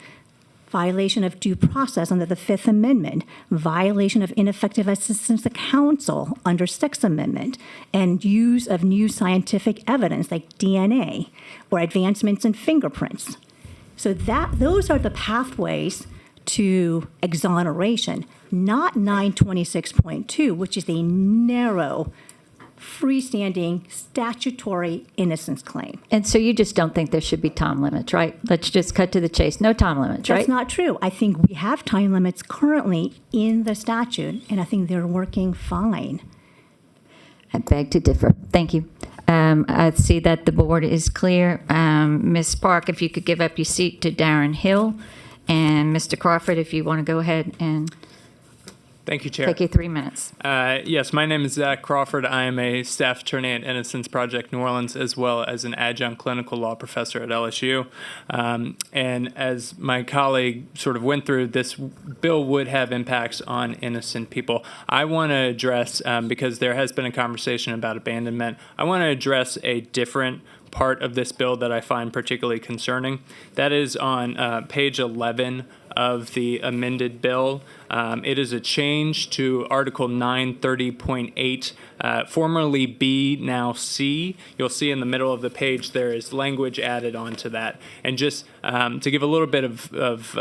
Violation of due process under the Fifth Amendment, violation of ineffective assistance to counsel under Sixth Amendment, and use of new scientific evidence like DNA or advancements in fingerprints. So those are the pathways to exoneration, not 926.2, which is a narrow, freestanding statutory innocence claim. And so you just don't think there should be time limits, right? Let's just cut to the chase. No time limits, right? That's not true. I think we have time limits currently in the statute, and I think they're working fine. I beg to differ. Thank you. I see that the board is clear. Ms. Park, if you could give up your seat to Darren Hill, and Mr. Crawford, if you want to go ahead and Thank you, Chair. take your 3 minutes. Yes, my name is Zach Crawford. I am a staff attorney at Innocence Project New Orleans, as well as an adjunct clinical law professor at LSU. And as my colleague sort of went through, this bill would have impacts on innocent people. I want to address, because there has been a conversation about abandonment, I want to address a different part of this bill that I find particularly concerning. That is on page 11 of the amended bill. It is a change to Article 930.8, formerly B, now C. You'll see in the middle of the page there is language added onto that. And just to give a little bit of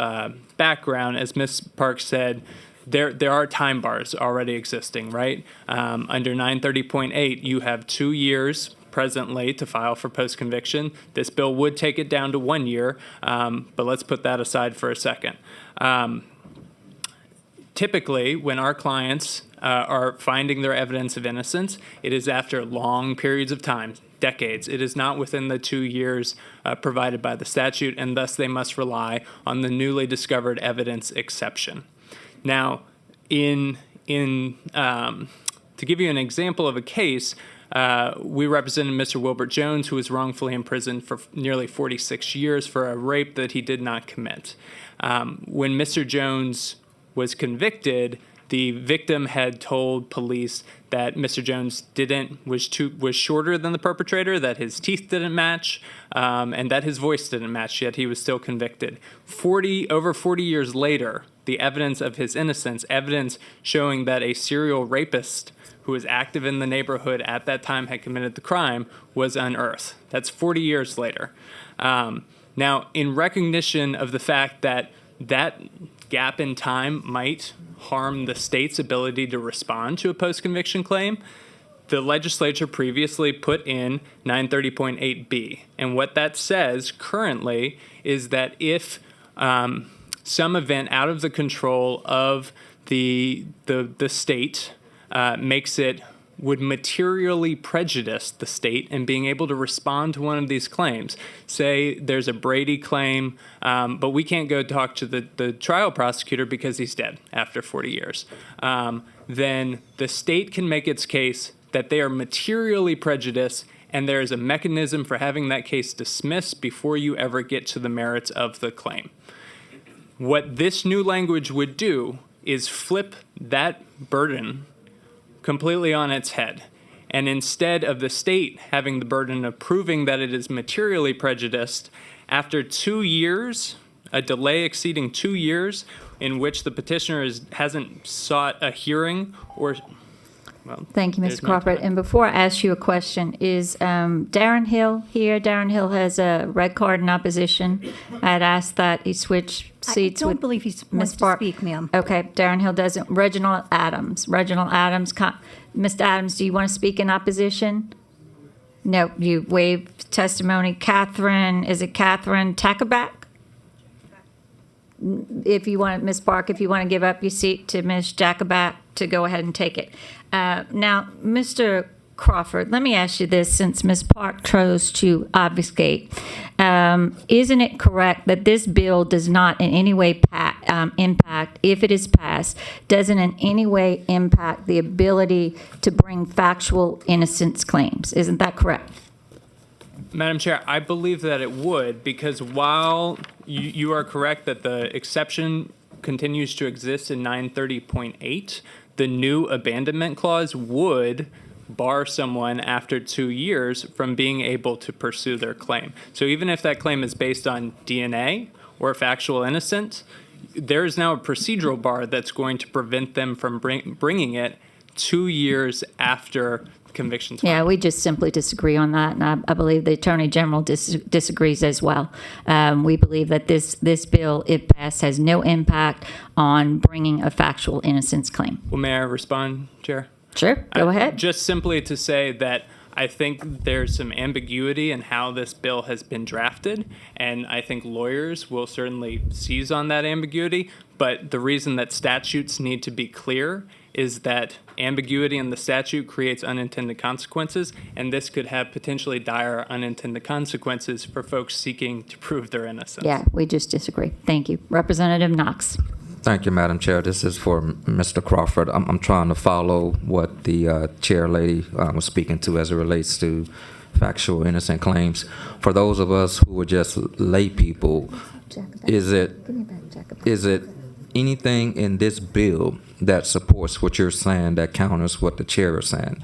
background, as Ms. Park said, there are time bars already existing, right? Under 930.8, you have 2 years presently to file for post-conviction. This bill would take it down to 1 year, but let's put that aside for a second. Typically, when our clients are finding their evidence of innocence, it is after long periods of time, decades. It is not within the 2 years provided by the statute, and thus they must rely on the newly discovered evidence exception. Now, to give you an example of a case, we represented Mr. Wilbert Jones, who was wrongfully imprisoned for nearly 46 years for a rape that he did not commit. When Mr. Jones was convicted, the victim had told police that Mr. Jones was shorter than the perpetrator, that his teeth didn't match, and that his voice didn't match, yet he was still convicted. Over 40 years later, the evidence of his innocence, evidence showing that a serial rapist who was active in the neighborhood at that time had committed the crime, was unearthed. That's 40 years later. Now, in recognition of the fact that that gap in time might harm the state's ability to respond to a post-conviction claim, the legislature previously put in 930.8b. And what that says currently is that if some event out of the control of the state would materially prejudice the state in being able to respond to one of these claims. Say there's a Brady claim, but we can't go talk to the trial prosecutor because he's dead after 40 years. Then the state can make its case that they are materially prejudiced, and there is a mechanism for having that case dismissed before you ever get to the merits of the claim. What this new language would do is flip that burden completely on its head. And instead of the state having the burden of proving that it is materially prejudiced, after 2 years, a delay exceeding 2 years in which the petitioner hasn't sought a hearing or... Well, thank you, Mr. Crawford. And before I ask you a question, is Darren Hill here? Darren Hill has a red card in opposition. I'd asked that he switch seats. I don't believe he wants to speak, ma'am. Okay, Darren Hill doesn't. Reginald Adams. Mr. Adams, do you want to speak in opposition? No, you waived testimony. Is it Catherine Tackerback? If you want, Ms. Park, if you want to give up your seat to Ms. Jacobak to go ahead and take it. Now, Mr. Crawford, let me ask you this, since Ms. Park chose to obfuscate. Isn't it correct that this bill does not in any way impact, if it is passed, doesn't in any way impact the ability to bring factual innocence claims? Isn't that correct? Madam Chair, I believe that it would, because while you are correct that the exception continues to exist in 930.8, the new abandonment clause would bar someone after 2 years from being able to pursue their claim. So even if that claim is based on DNA or factual innocence, there is now a procedural bar that's going to prevent them from bringing it 2 years after convictions. Yeah, we just simply disagree on that, and I believe the Attorney General disagrees as well. We believe that this bill, if passed, has no impact on bringing a factual innocence claim. Well, may I respond, Chair? Sure, go ahead. Just simply to say that I think there's some ambiguity in how this bill has been drafted, and I think lawyers will certainly seize on that ambiguity, but the reason that statutes need to be clear is that ambiguity in the statute creates unintended consequences, and this could have potentially dire unintended consequences for folks seeking to prove their innocence. Yeah, we just disagree. Thank you. Representative Knox. Thank you, Madam Chair. This is for Mr. Crawford. I'm trying to follow what the chair lady was speaking to as it relates to factual innocent claims. For those of us who are just lay people, is it anything in this bill that supports what you're saying that counters what the chair is saying?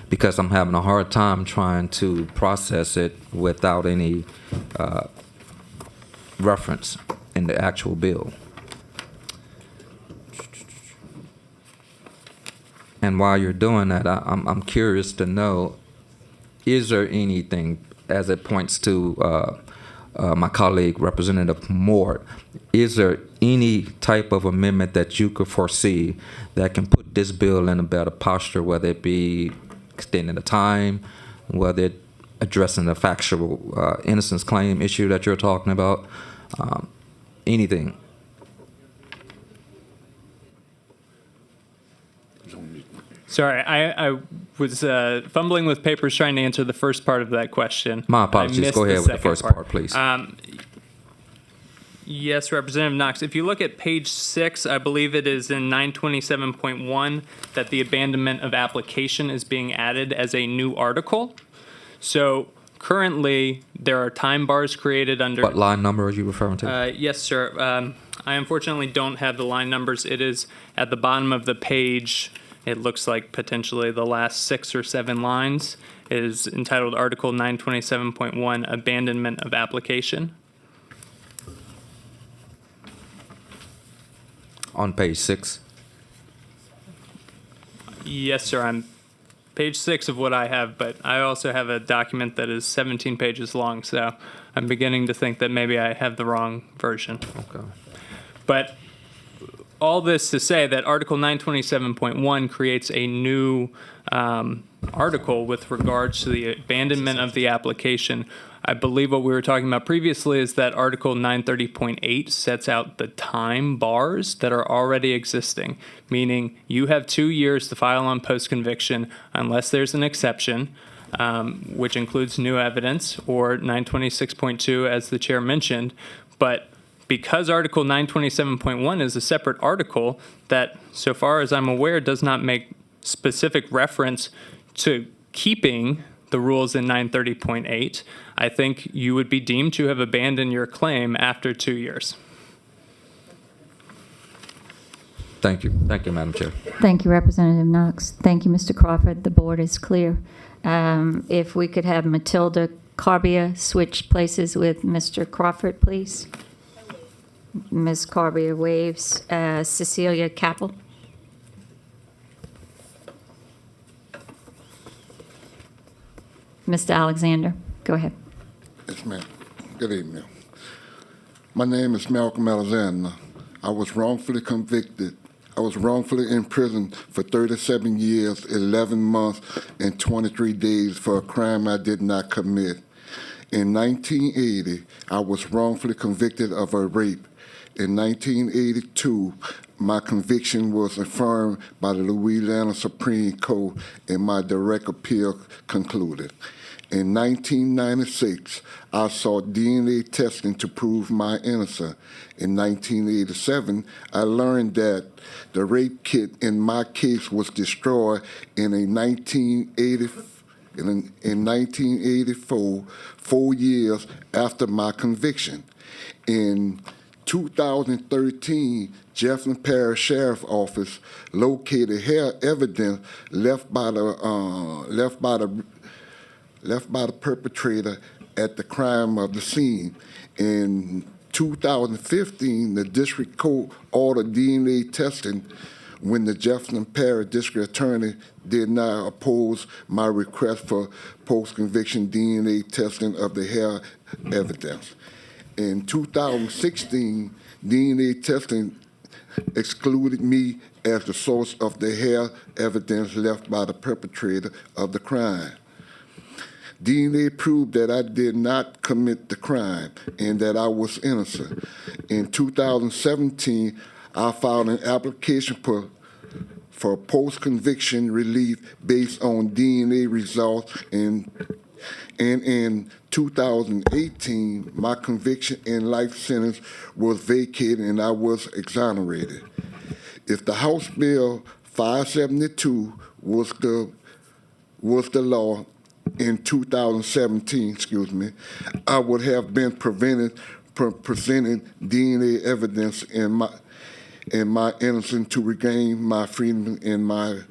Because I'm having a hard time trying to process it without any reference in the actual bill. And while you're doing that, I'm curious to know, is there anything, as it points to my colleague, Representative Moore, is there any type of amendment that you could foresee that can put this bill in a better posture, whether it be extending the time, whether it addressing the factual innocence claim issue that you're talking about, anything? Sorry, I was fumbling with papers trying to answer the first part of that question. My apologies. Go ahead with the first part, please. Yes, Representative Knox. If you look at page 6, I believe it is in 927.1 that the abandonment of application is being added as a new article. So currently, there are time bars created under. What line number are you referring to? Yes, sir. I unfortunately don't have the line numbers. It is at the bottom of the page. It looks like potentially the last 6 or 7 lines. It is entitled Article 927.1, Abandonment of Application. On page 6. Yes, sir. I'm page 6 of what I have, but I also have a document that is 17 pages long, so I'm beginning to think that maybe I have the wrong version. Okay. But all this to say that Article 927.1 creates a new article with regards to the abandonment of the application. I believe what we were talking about previously is that Article 930.8 sets out the time bars that are already existing, meaning you have 2 years to file on post-conviction unless there's an exception, which includes new evidence, or 926.2, as the chair mentioned. But because Article 927.1 is a separate article that, so far as I'm aware, does not make specific reference to keeping the rules in 930.8, I think you would be deemed to have abandoned your claim after 2 years. Thank you. Thank you, Madam Chair. Thank you, Representative Knox. Thank you, Mr. Crawford. The board is clear. If we could have Matilda Carbia switch places with Mr. Crawford, please. Ms. Carbia waves. Cecilia Capel. Mr. Alexander, go ahead. Yes, ma'am. Good evening. My name is Malcolm Alexander. I was wrongfully convicted. I was wrongfully imprisoned for 37 years, 11 months, and 23 days for a crime I did not commit. In 1980, I was wrongfully convicted of a rape. In 1982, my conviction was affirmed by the Louisiana Supreme Court and my direct appeal concluded. In 1996, I sought DNA testing to prove my innocence. In 1987, I learned that the rape kit in my case was destroyed in 1984, 4 years after my conviction. In 2013, Jefferson Parish Sheriff's Office located hair evidence left by the perpetrator at the crime of the scene. In 2015, the district court ordered DNA testing when the Jefferson Parish District Attorney did not oppose my request for post-conviction DNA testing of the hair evidence. In 2016, DNA testing excluded me as the source of the hair evidence left by the perpetrator of the crime. DNA proved that I did not commit the crime and that I was innocent. In 2017, I filed an application for post-conviction relief based on DNA results, and in 2018, my conviction and life sentence was vacated and I was exonerated. If the House Bill 572 was the law in 2017, I would have been prevented from presenting DNA evidence in my innocence to regain my freedom in my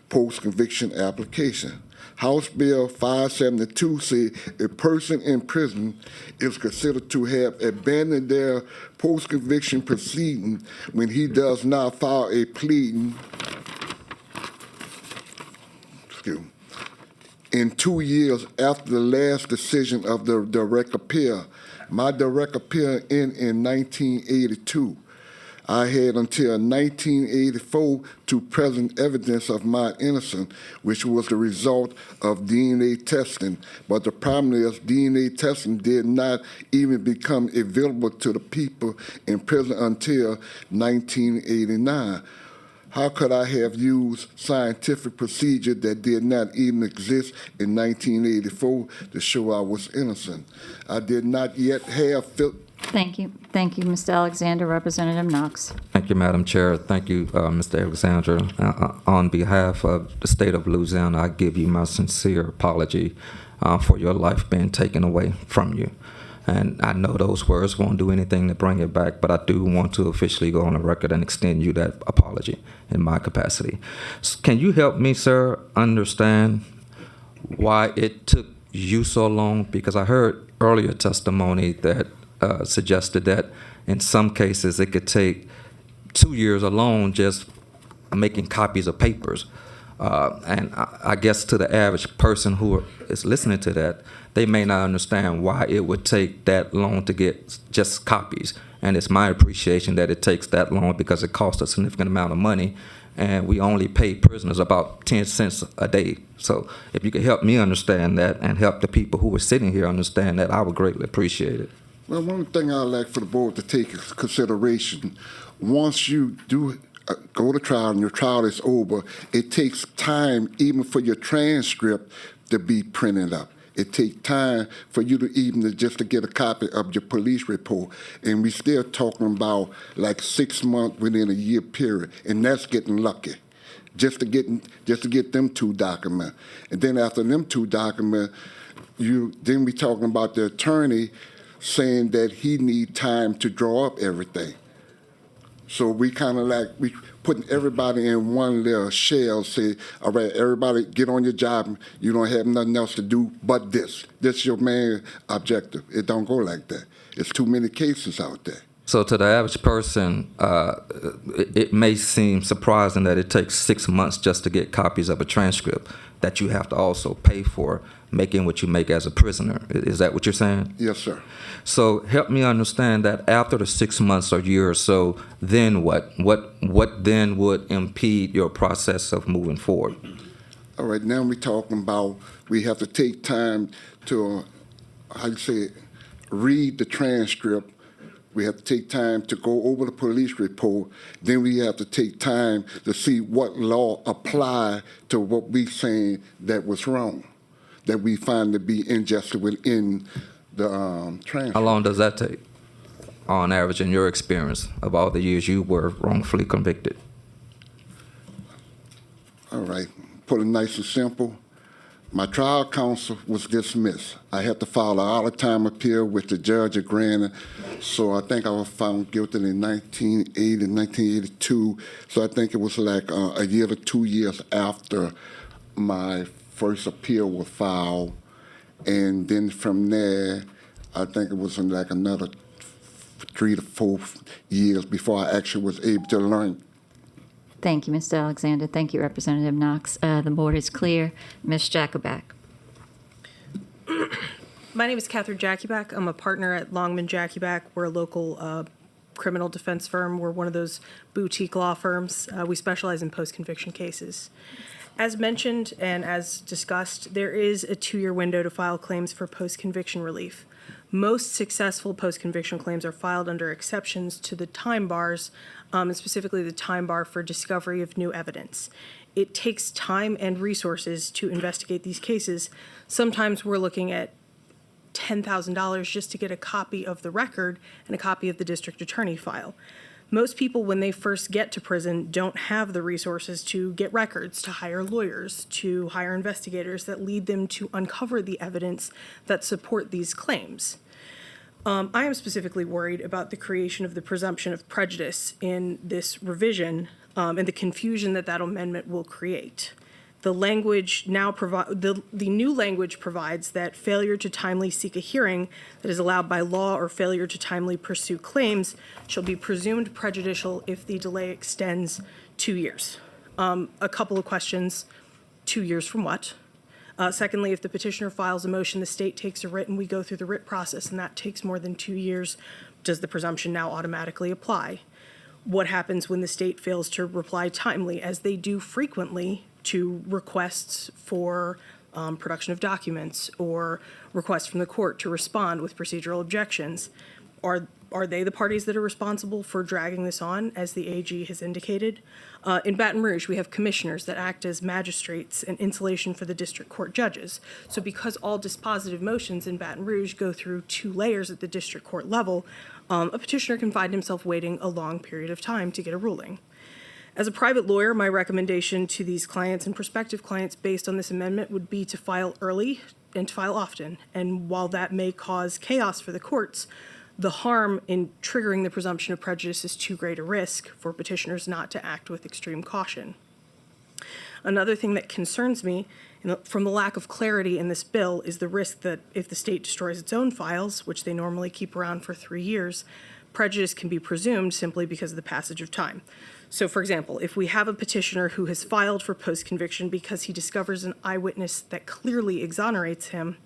post-conviction application. House Bill 572 said a person in prison is considered to have abandoned their post-conviction proceeding when he does not file a pleading in 2 years after the last decision of the direct appeal. My direct appeal ended in 1982. I had until 1984 to present evidence of my innocence, which was the result of DNA testing. But the problem is DNA testing did not even become available to the people in prison until 1989. How could I have used scientific procedure that did not even exist in 1984 to show I was innocent? I did not yet have Thank you. Thank you, Mr. Alexander. Representative Knox. Thank you, Madam Chair. Thank you, Mr. Alexander. On behalf of the state of Louisiana, I give you my sincere apology for your life being taken away from you. And I know those words won't do anything to bring it back, but I do want to officially go on the record and extend you that apology in my capacity. Can you help me, sir, understand why it took you so long? Because I heard earlier testimony that suggested that in some cases it could take 2 years alone just making copies of papers. And I guess to the average person who is listening to that, they may not understand why it would take that long to get just copies. And it's my appreciation that it takes that long because it costs a significant amount of money, and we only pay prisoners about 10 cents a day. So if you could help me understand that and help the people who are sitting here understand that, I would greatly appreciate it. Well, one thing I'd like for the board to take into consideration, once you do go to trial and your trial is over, it takes time even for your transcript to be printed up. It takes time for you to just to get a copy of your police report. And we still talking about like 6 months within a year period, and that's getting lucky. Just to get them 2 documents. And then after them 2 documents, then we talking about the attorney saying that he need time to draw up everything. So we kind of like, we putting everybody in one little shell, say, all right, everybody get on your job. You don't have nothing else to do but this. This is your main objective. It don't go like that. It's too many cases out there. So to the average person, it may seem surprising that it takes 6 months just to get copies of a transcript that you have to also pay for, making what you make as a prisoner. Is that what you're saying? Yes, sir. So help me understand that after the 6 months or year or so, then what? What then would impede your process of moving forward? All right, now we're talking about we have to take time to, read the transcript. We have to take time to go over the police report. Then we have to take time to see what law apply to what we saying that was wrong, that we find to be injustice within the transcript. How long does that take, on average, in your experience of all the years you were wrongfully convicted? All right, put it nice and simple. My trial counsel was dismissed. I had to file an out-of-time appeal with the judge agreeing. So I think I was found guilty in 1980, 1982. So I think it was like a year to 2 years after my first appeal was filed. And then from there, I think it was in like another 3 to 4 years before I actually was able to learn. Thank you, Mr. Alexander. Thank you, Representative Knox. The board is clear. Ms. Jacobak. My name is Catherine Jacobak. I'm a partner at Longman Jacobak. We're a local criminal defense firm. We're one of those boutique law firms. We specialize in post-conviction cases. As mentioned and as discussed, there is a 2-year window to file claims for post-conviction relief. Most successful post-conviction claims are filed under exceptions to the time bars, and specifically the time bar for discovery of new evidence. It takes time and resources to investigate these cases. Sometimes we're looking at $10,000 just to get a copy of the record and a copy of the district attorney file. Most people, when they first get to prison, don't have the resources to get records, to hire lawyers, to hire investigators that lead them to uncover the evidence that support these claims. I am specifically worried about the creation of the presumption of prejudice in this revision and the confusion that that amendment will create. The language now the new language provides that failure to timely seek a hearing that is allowed by law or failure to timely pursue claims shall be presumed prejudicial if the delay extends 2 years. A couple of questions. 2 years from what? Secondly, if the petitioner files a motion, the state takes a writ and we go through the writ process and that takes more than 2 years, does the presumption now automatically apply? What happens when the state fails to reply timely, as they do frequently, to requests for production of documents or requests from the court to respond with procedural objections? Are they the parties that are responsible for dragging this on, as the AG has indicated? In Baton Rouge, we have commissioners that act as magistrates and insulation for the district court judges. So because all dispositive motions in Baton Rouge go through 2 layers at the district court level, a petitioner can find himself waiting a long period of time to get a ruling. As a private lawyer, my recommendation to these clients and prospective clients based on this amendment would be to file early and to file often. And while that may cause chaos for the courts, the harm in triggering the presumption of prejudice is too great a risk for petitioners not to act with extreme caution. Another thing that concerns me from the lack of clarity in this bill is the risk that if the state destroys its own files, which they normally keep around for 3 years, prejudice can be presumed simply because of the passage of time. So, for example, if we have a petitioner who has filed for post-conviction because he discovers an eyewitness that clearly exonerates him,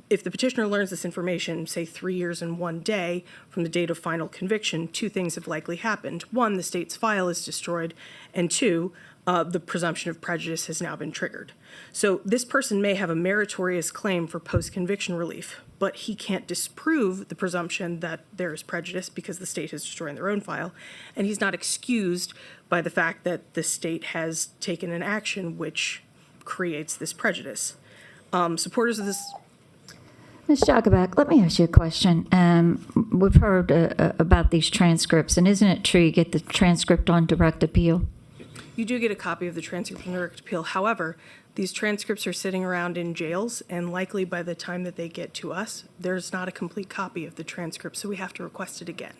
if the petitioner learns this information, say 3 years and 1 day from the date of final conviction, 2 things have likely happened. 1, the state's file is destroyed, and 2, the presumption of prejudice has now been triggered. So this person may have a meritorious claim for post-conviction relief, but he can't disprove the presumption that there is prejudice because the state has destroyed their own file, and he's not excused by the fact that the state has taken an action which creates this prejudice. Supporters of this... Ms. Jacobak, let me ask you a question. We've heard about these transcripts, and isn't it true you get the transcript on direct appeal? You do get a copy of the transcript from direct appeal. However, these transcripts are sitting around in jails, and likely by the time that they get to us, there's not a complete copy of the transcript, so we have to request it again.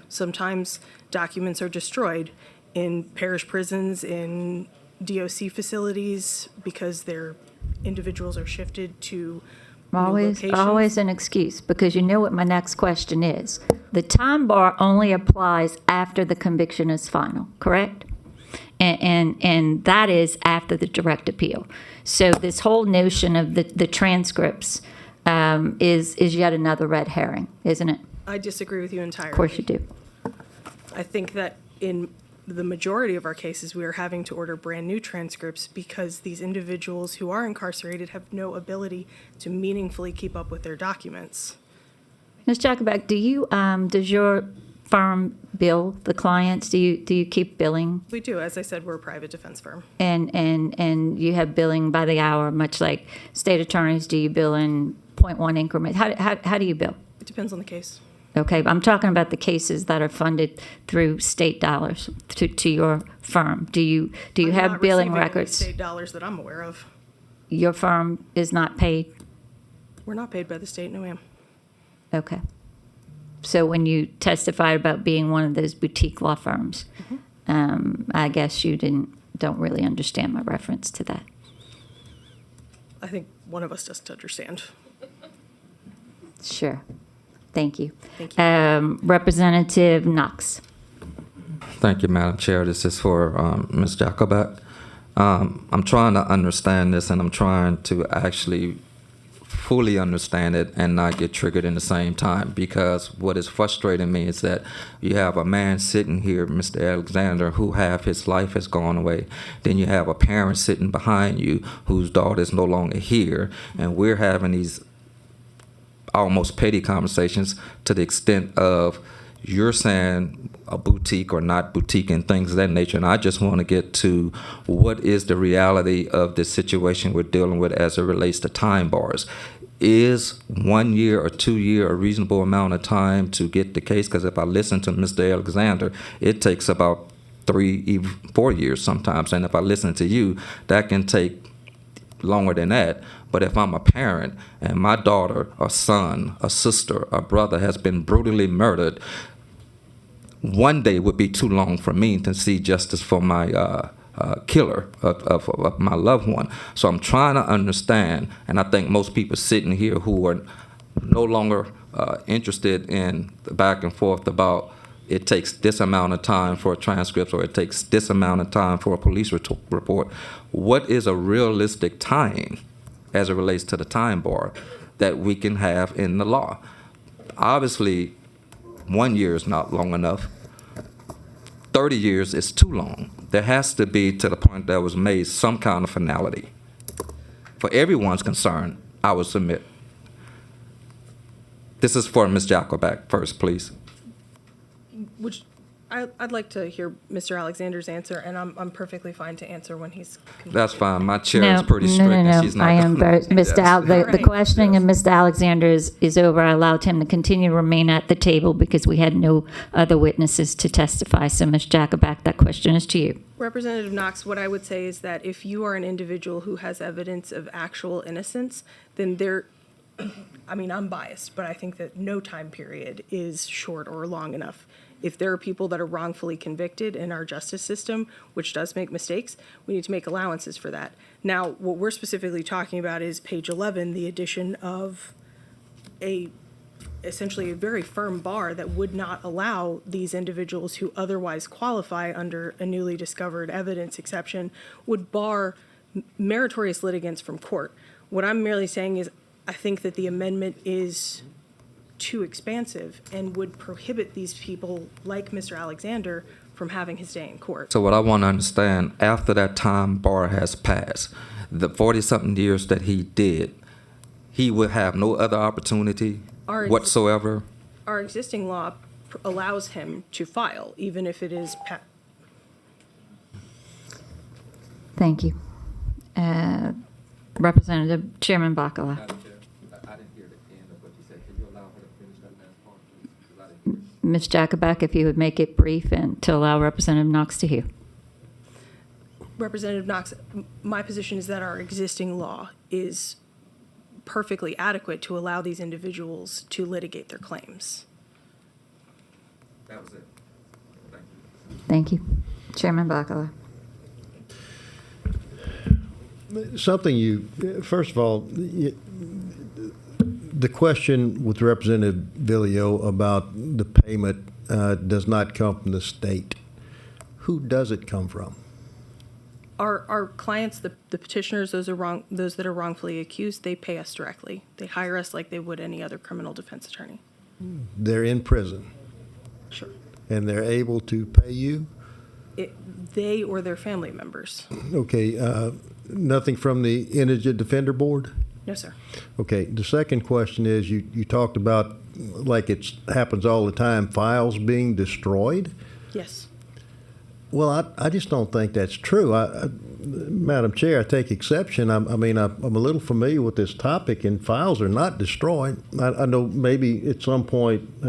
Sometimes documents are destroyed in parish prisons, in DOC facilities, because their individuals are shifted to new locations. Always an excuse, because you know what my next question is. The time bar only applies after the conviction is final, correct? And that is after the direct appeal. So this whole notion of the transcripts is yet another red herring, isn't it? I disagree with you entirely. Of course you do. I think that in the majority of our cases, we are having to order brand new transcripts because these individuals who are incarcerated have no ability to meaningfully keep up with their documents. Ms. Jacobak, does your firm bill the clients? Do you keep billing? We do. As I said, we're a private defense firm. And you have billing by the hour, much like state attorneys. Do you bill in 0.1 increments? How do you bill? It depends on the case. Okay, I'm talking about the cases that are funded through state dollars to your firm. Do you have billing records? State dollars that I'm aware of. Your firm is not paid? We're not paid by the state, no ma'am. Okay. So when you testified about being one of those boutique law firms, I guess you don't really understand my reference to that. I think one of us doesn't understand. Sure. Thank you. Thank you. Representative Knox. Thank you, Madam Chair. This is for Ms. Jacobak. I'm trying to understand this, and I'm trying to actually fully understand it and not get triggered in the same time, because what is frustrating me is that you have a man sitting here, Mr. Alexander, who half his life has gone away. Then you have a parent sitting behind you whose daughter is no longer here, and we're having these almost petty conversations to the extent of you're saying a boutique or not boutique and things of that nature. And I just want to get to what is the reality of the situation we're dealing with as it relates to time bars. Is 1 year or 2 year a reasonable amount of time to get the case? Because if I listen to Mr. Alexander, it takes about 3, even 4 years sometimes. And if I listen to you, that can take longer than that. But if I'm a parent and my daughter, a son, a sister, a brother has been brutally murdered, 1 day would be too long for me to see justice for my killer of my loved one. So I'm trying to understand, and I think most people sitting here who are no longer interested in the back and forth about it takes this amount of time for a transcript or it takes this amount of time for a police report. What is a realistic time as it relates to the time bar that we can have in the law? Obviously, 1 year is not long enough. 30 years is too long. There has to be, to the point that was made, some kind of finality. For everyone's concern, I would submit. This is for Ms. Jacobak first, please. I'd like to hear Mr. Alexander's answer, and I'm perfectly fine to answer when he's. That's fine. My chair is pretty strict, no, and she's not. I am very, Mr. Yes. The questioning of Mr. Alexander is over. I allowed him to continue to remain at the table because we had no other witnesses to testify. So, Ms. Jacoback, that question is to you. Representative Knox, what I would say is that if you are an individual who has evidence of actual innocence, then I'm biased, but I think that no time period is short or long enough. If there are people that are wrongfully convicted in our justice system, which does make mistakes, we need to make allowances for that. Now, what we're specifically talking about is page 11, the addition of essentially a very firm bar that would not allow these individuals who otherwise qualify under a newly discovered evidence exception, would bar meritorious litigants from court. What I'm merely saying is I think that the amendment is too expansive and would prohibit these people like Mr. Alexander from having his day in court. So what I want to understand, after that time bar has passed, the 40-something years that he did, he would have no other opportunity whatsoever? Our existing law allows him to file, even if it is Thank you. Representative Chairman Bacala. Ms. Jacoback, if you would make it brief and to allow Representative Knox to hear. Representative Knox, my position is that our existing law is perfectly adequate to allow these individuals to litigate their claims. That was it. Thank you. Chairman Bacala. First of all, the question with Representative Villio about the payment does not come from the state. Who does it come from? Our clients, the petitioners, those that are wrongfully accused, they pay us directly. They hire us like they would any other criminal defense attorney. They're in prison. Sure. And they're able to pay you? They or their family members. Okay. Nothing from the Indigent Defender Board? No, sir. Okay. The second question is you talked about, like it happens all the time, files being destroyed? Yes. Well, I just don't think that's true. Madam Chair, I take exception. I'm a little familiar with this topic, and files are not destroyed. I know maybe at some point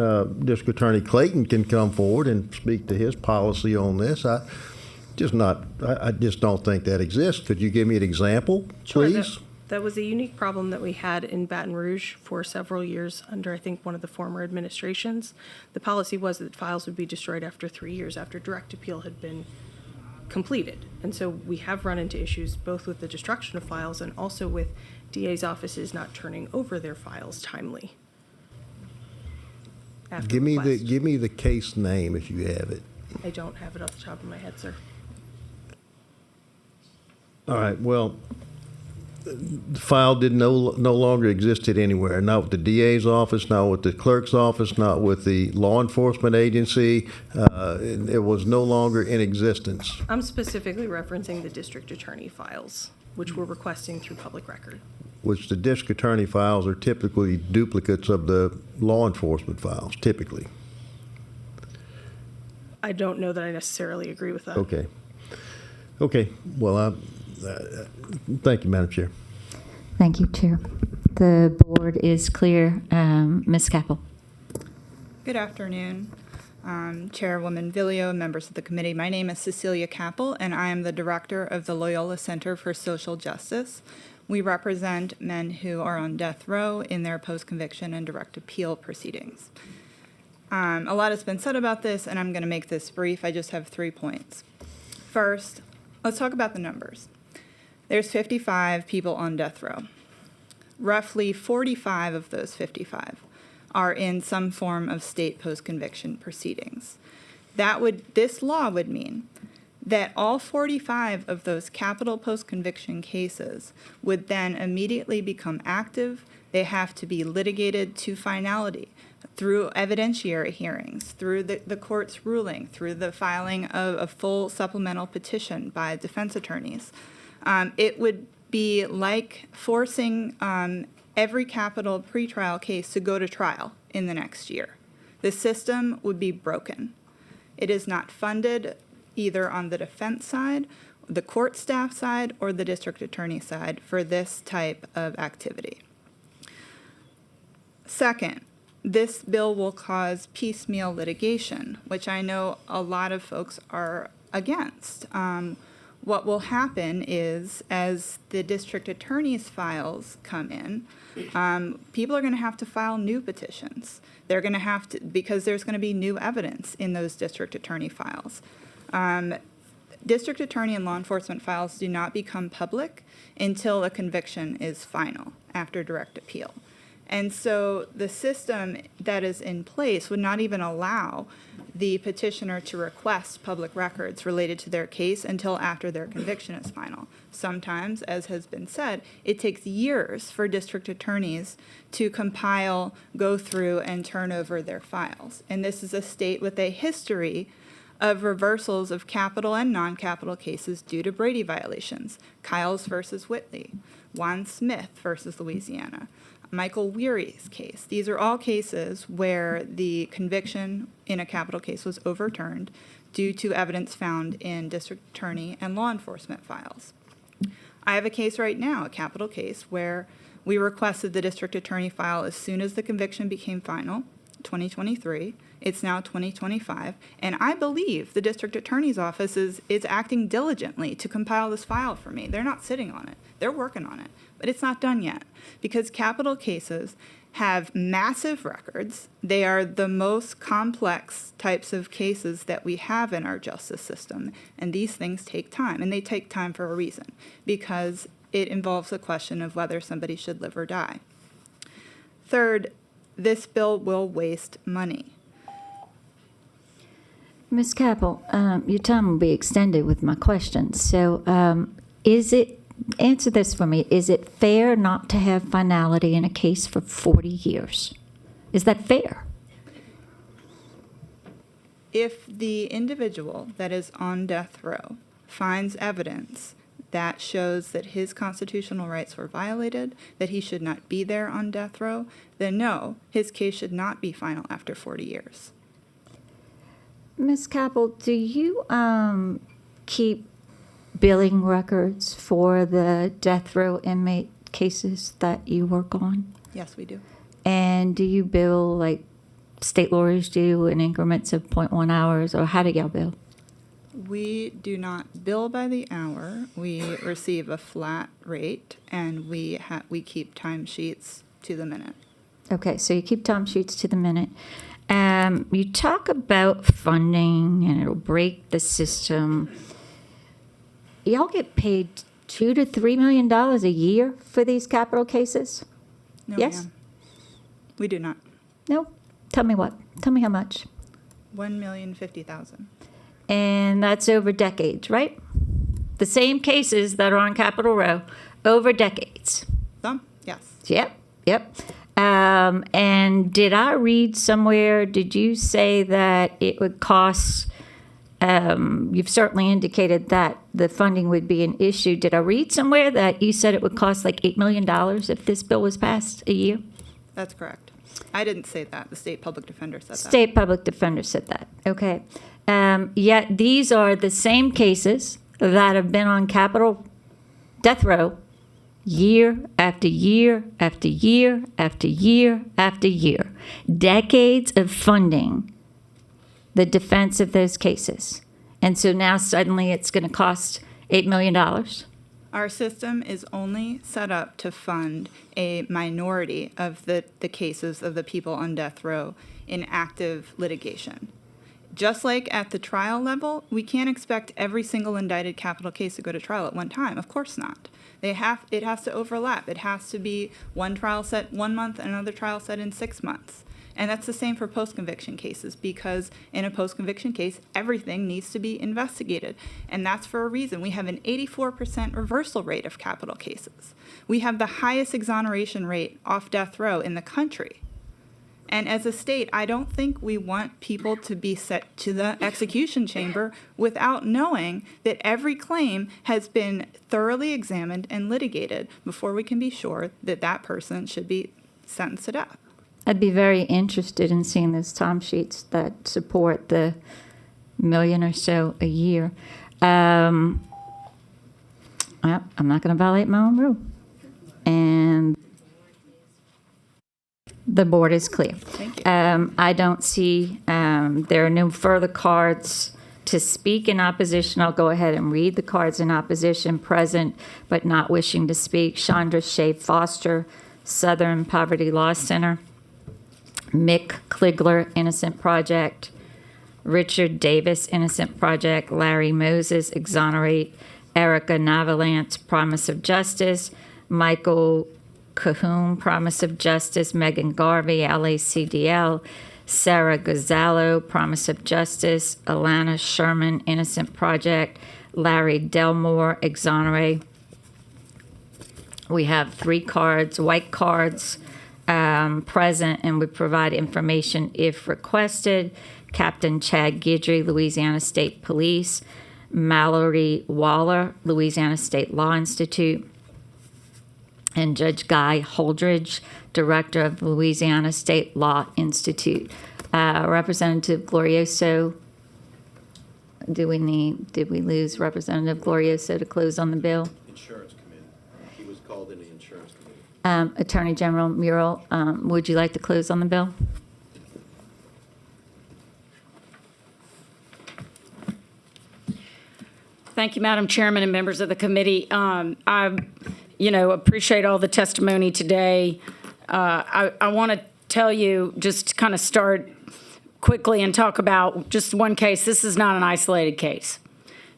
District Attorney Clayton can come forward and speak to his policy on this. I just don't think that exists. Could you give me an example, please? Sure, that was a unique problem that we had in Baton Rouge for several years under, I think, one of the former administrations. The policy was that files would be destroyed after 3 years after direct appeal had been completed. And so we have run into issues both with the destruction of files and also with DA's offices not turning over their files timely. Give me the case name if you have it. I don't have it off the top of my head, sir. All right. Well, the file no longer existed anywhere. Not with the DA's office, not with the clerk's office, not with the law enforcement agency. It was no longer in existence. I'm specifically referencing the district attorney files, which we're requesting through public record. Which the district attorney files are typically duplicates of the law enforcement files, typically. I don't know that I necessarily agree with that. Okay. Well, thank you, Madam Chair. Thank you, Chair. The board is clear. Ms. Capel. Good afternoon, Chairwoman Villio and members of the committee. My name is Cecilia Capel, and I am the director of the Loyola Center for Social Justice. We represent men who are on death row in their post-conviction and direct appeal proceedings. A lot has been said about this, and I'm going to make this brief. I just have 3 points. First, let's talk about the numbers. There's 55 people on death row. Roughly 45 of those 55 are in some form of state post-conviction proceedings. This law would mean that all 45 of those capital post-conviction cases would then immediately become active. They have to be litigated to finality through evidentiary hearings, through the court's ruling, through the filing of a full supplemental petition by defense attorneys. It would be like forcing every capital pretrial case to go to trial in the next year. The system would be broken. It is not funded either on the defense side, the court staff side, or the district attorney side for this type of activity. Second, this bill will cause piecemeal litigation, which I know a lot of folks are against. What will happen is, as the district attorney's files come in, people are going to have to file new petitions. They're going to have to, because there's going to be new evidence in those district attorney files. District attorney and law enforcement files do not become public until a conviction is final after direct appeal. And so the system that is in place would not even allow the petitioner to request public records related to their case until after their conviction is final. Sometimes, as has been said, it takes years for district attorneys to compile, go through, and turn over their files. And this is a state with a history of reversals of capital and non-capital cases due to Brady violations. Kiles versus Whitley, Juan Smith versus Louisiana, Michael Weary's case. These are all cases where the conviction in a capital case was overturned due to evidence found in district attorney and law enforcement files. I have a case right now, a capital case, where we requested the district attorney file as soon as the conviction became final, 2023. It's now 2025, and I believe the district attorney's office is acting diligently to compile this file for me. They're not sitting on it. They're working on it, but it's not done yet because capital cases have massive records. They are the most complex types of cases that we have in our justice system, and these things take time, and they take time for a reason, because it involves the question of whether somebody should live or die. Third, this bill will waste money. Ms. Capel, your time will be extended with my questions. So answer this for me. Is it fair not to have finality in a case for 40 years? Is that fair? If the individual that is on death row finds evidence that shows that his constitutional rights were violated, that he should not be there on death row, then no, his case should not be final after 40 years. Ms. Capel, do you keep billing records for the death row inmate cases that you work on? Yes, we do. And do you bill like state lawyers do in increments of 0.1 hours, or how do y'all bill? We do not bill by the hour. We receive a flat rate, and we keep timesheets to the minute. Okay, so you keep timesheets to the minute. You talk about funding, and it'll break the system. Y'all get paid $2 to $3 million a year for these capital cases? No, yes? ma'am. We do not. No? Tell me what? Tell me how much. $1,050,000. And that's over decades, right? The same cases that are on Capitol Row over decades. Some, yes. Yep. And did I read somewhere, did you say that it would cost, you've certainly indicated that the funding would be an issue. Did I read somewhere that you said it would cost like $8 million if this bill was passed a year? That's correct. I didn't say that. The state public defender said that. State public defender said that. Okay. Yet these are the same cases that have been on Capitol death row year after year after year after year after year. Decades of funding the defense of those cases. And so now suddenly it's going to cost $8 million. Our system is only set up to fund a minority of the cases of the people on death row in active litigation. Just like at the trial level, we can't expect every single indicted capital case to go to trial at one time. Of course not. It has to overlap. It has to be one trial set 1 month and another trial set in 6 months. And that's the same for post-conviction cases, because in a post-conviction case, everything needs to be investigated. And that's for a reason. We have an 84% reversal rate of capital cases. We have the highest exoneration rate off death row in the country. And as a state, I don't think we want people to be sent to the execution chamber without knowing that every claim has been thoroughly examined and litigated before we can be sure that that person should be sentenced to death. I'd be very interested in seeing those timesheets that support the million or so a year. Well, I'm not going to violate my own rule. And the board is clear. Thank you. I don't see, there are no further cards to speak in opposition. I'll go ahead and read the cards in opposition. Present, but not wishing to speak: Chandra Shea Foster, Southern Poverty Law Center; Mick Kligler, Innocent Project; Richard Davis, Innocent Project; Larry Moses, Exonerate; Erica Navalance, Promise of Justice; Michael Cahoon, Promise of Justice; Megan Garvey, LACDL; Sarah Gonzalo, Promise of Justice; Alana Sherman, Innocent Project; Larry Delmore, Exonerate. We have 3 cards, white cards, present, and would provide information if requested: Captain Chad Guidry, Louisiana State Police; Mallory Waller, Louisiana State Law Institute; and Judge Guy Holdridge, Director of the Louisiana State Law Institute. Representative Glorioso, did we lose Representative Glorioso to close on the bill? Insurance Committee. He was called in the Insurance Committee. Attorney General Murrell, would you like to close on the bill? Thank you, Madam Chairman and members of the committee. I appreciate all the testimony today. I want to tell you, just kind of start quickly and talk about just one case. This is not an isolated case.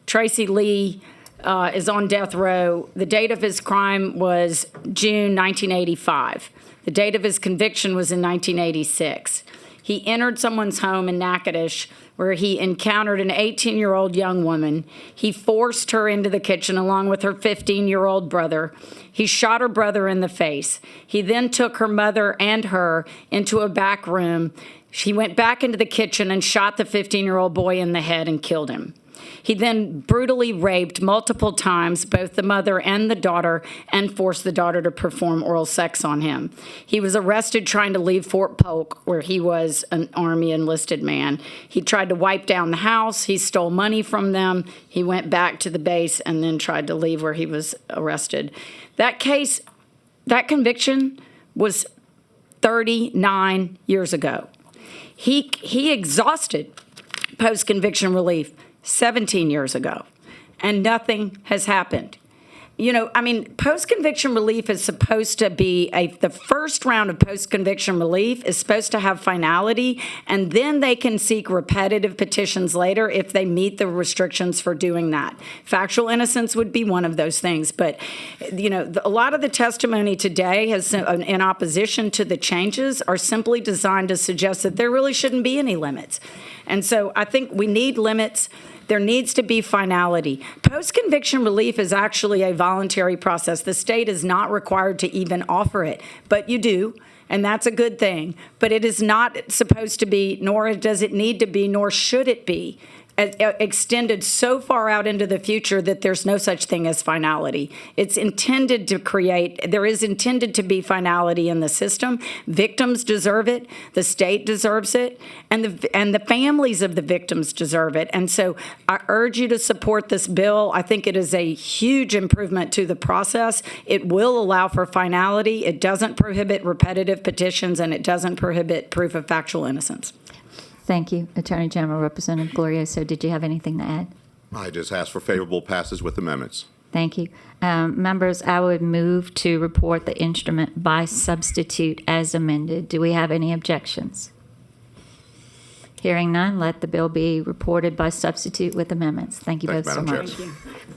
Tracy Lee is on death row. The date of his crime was June 1985. The date of his conviction was in 1986. He entered someone's home in Natchitoches where he encountered an 18-year-old young woman. He forced her into the kitchen along with her 15-year-old brother. He shot her brother in the face. He then took her mother and her into a back room. She went back into the kitchen and shot the 15-year-old boy in the head and killed him. He then brutally raped multiple times both the mother and the daughter and forced the daughter to perform oral sex on him. He was arrested trying to leave Fort Polk, where he was an Army enlisted man. He tried to wipe down the house. He stole money from them. He went back to the base and then tried to leave where he was arrested. That case, that conviction was 39 years ago. He exhausted post-conviction relief 17 years ago, and nothing has happened. Post-conviction relief is supposed to be the first round of post-conviction relief is supposed to have finality, and then they can seek repetitive petitions later if they meet the restrictions for doing that. Factual innocence would be one of those things. But, a lot of the testimony today has, in opposition to the changes, are simply designed to suggest that there really shouldn't be any limits. And so I think we need limits. There needs to be finality. Post-conviction relief is actually a voluntary process. The state is not required to even offer it, but you do, and that's a good thing. But it is not supposed to be, nor does it need to be, nor should it be extended so far out into the future that there's no such thing as finality. It's intended to there is intended to be finality in the system. Victims deserve it. The state deserves it. And the families of the victims deserve it. And so I urge you to support this bill. I think it is a huge improvement to the process. It will allow for finality. It doesn't prohibit repetitive petitions, and it doesn't prohibit proof of factual innocence. Thank you, Attorney General. Representative Glorioso, did you have anything to add? I just ask for favorable passage with amendments. Thank you. Members, I would move to report the instrument by substitute as amended. Do we have any objections? Hearing none, let the bill be reported by substitute with amendments. Thank you both so much. Thank you, Madam Chair.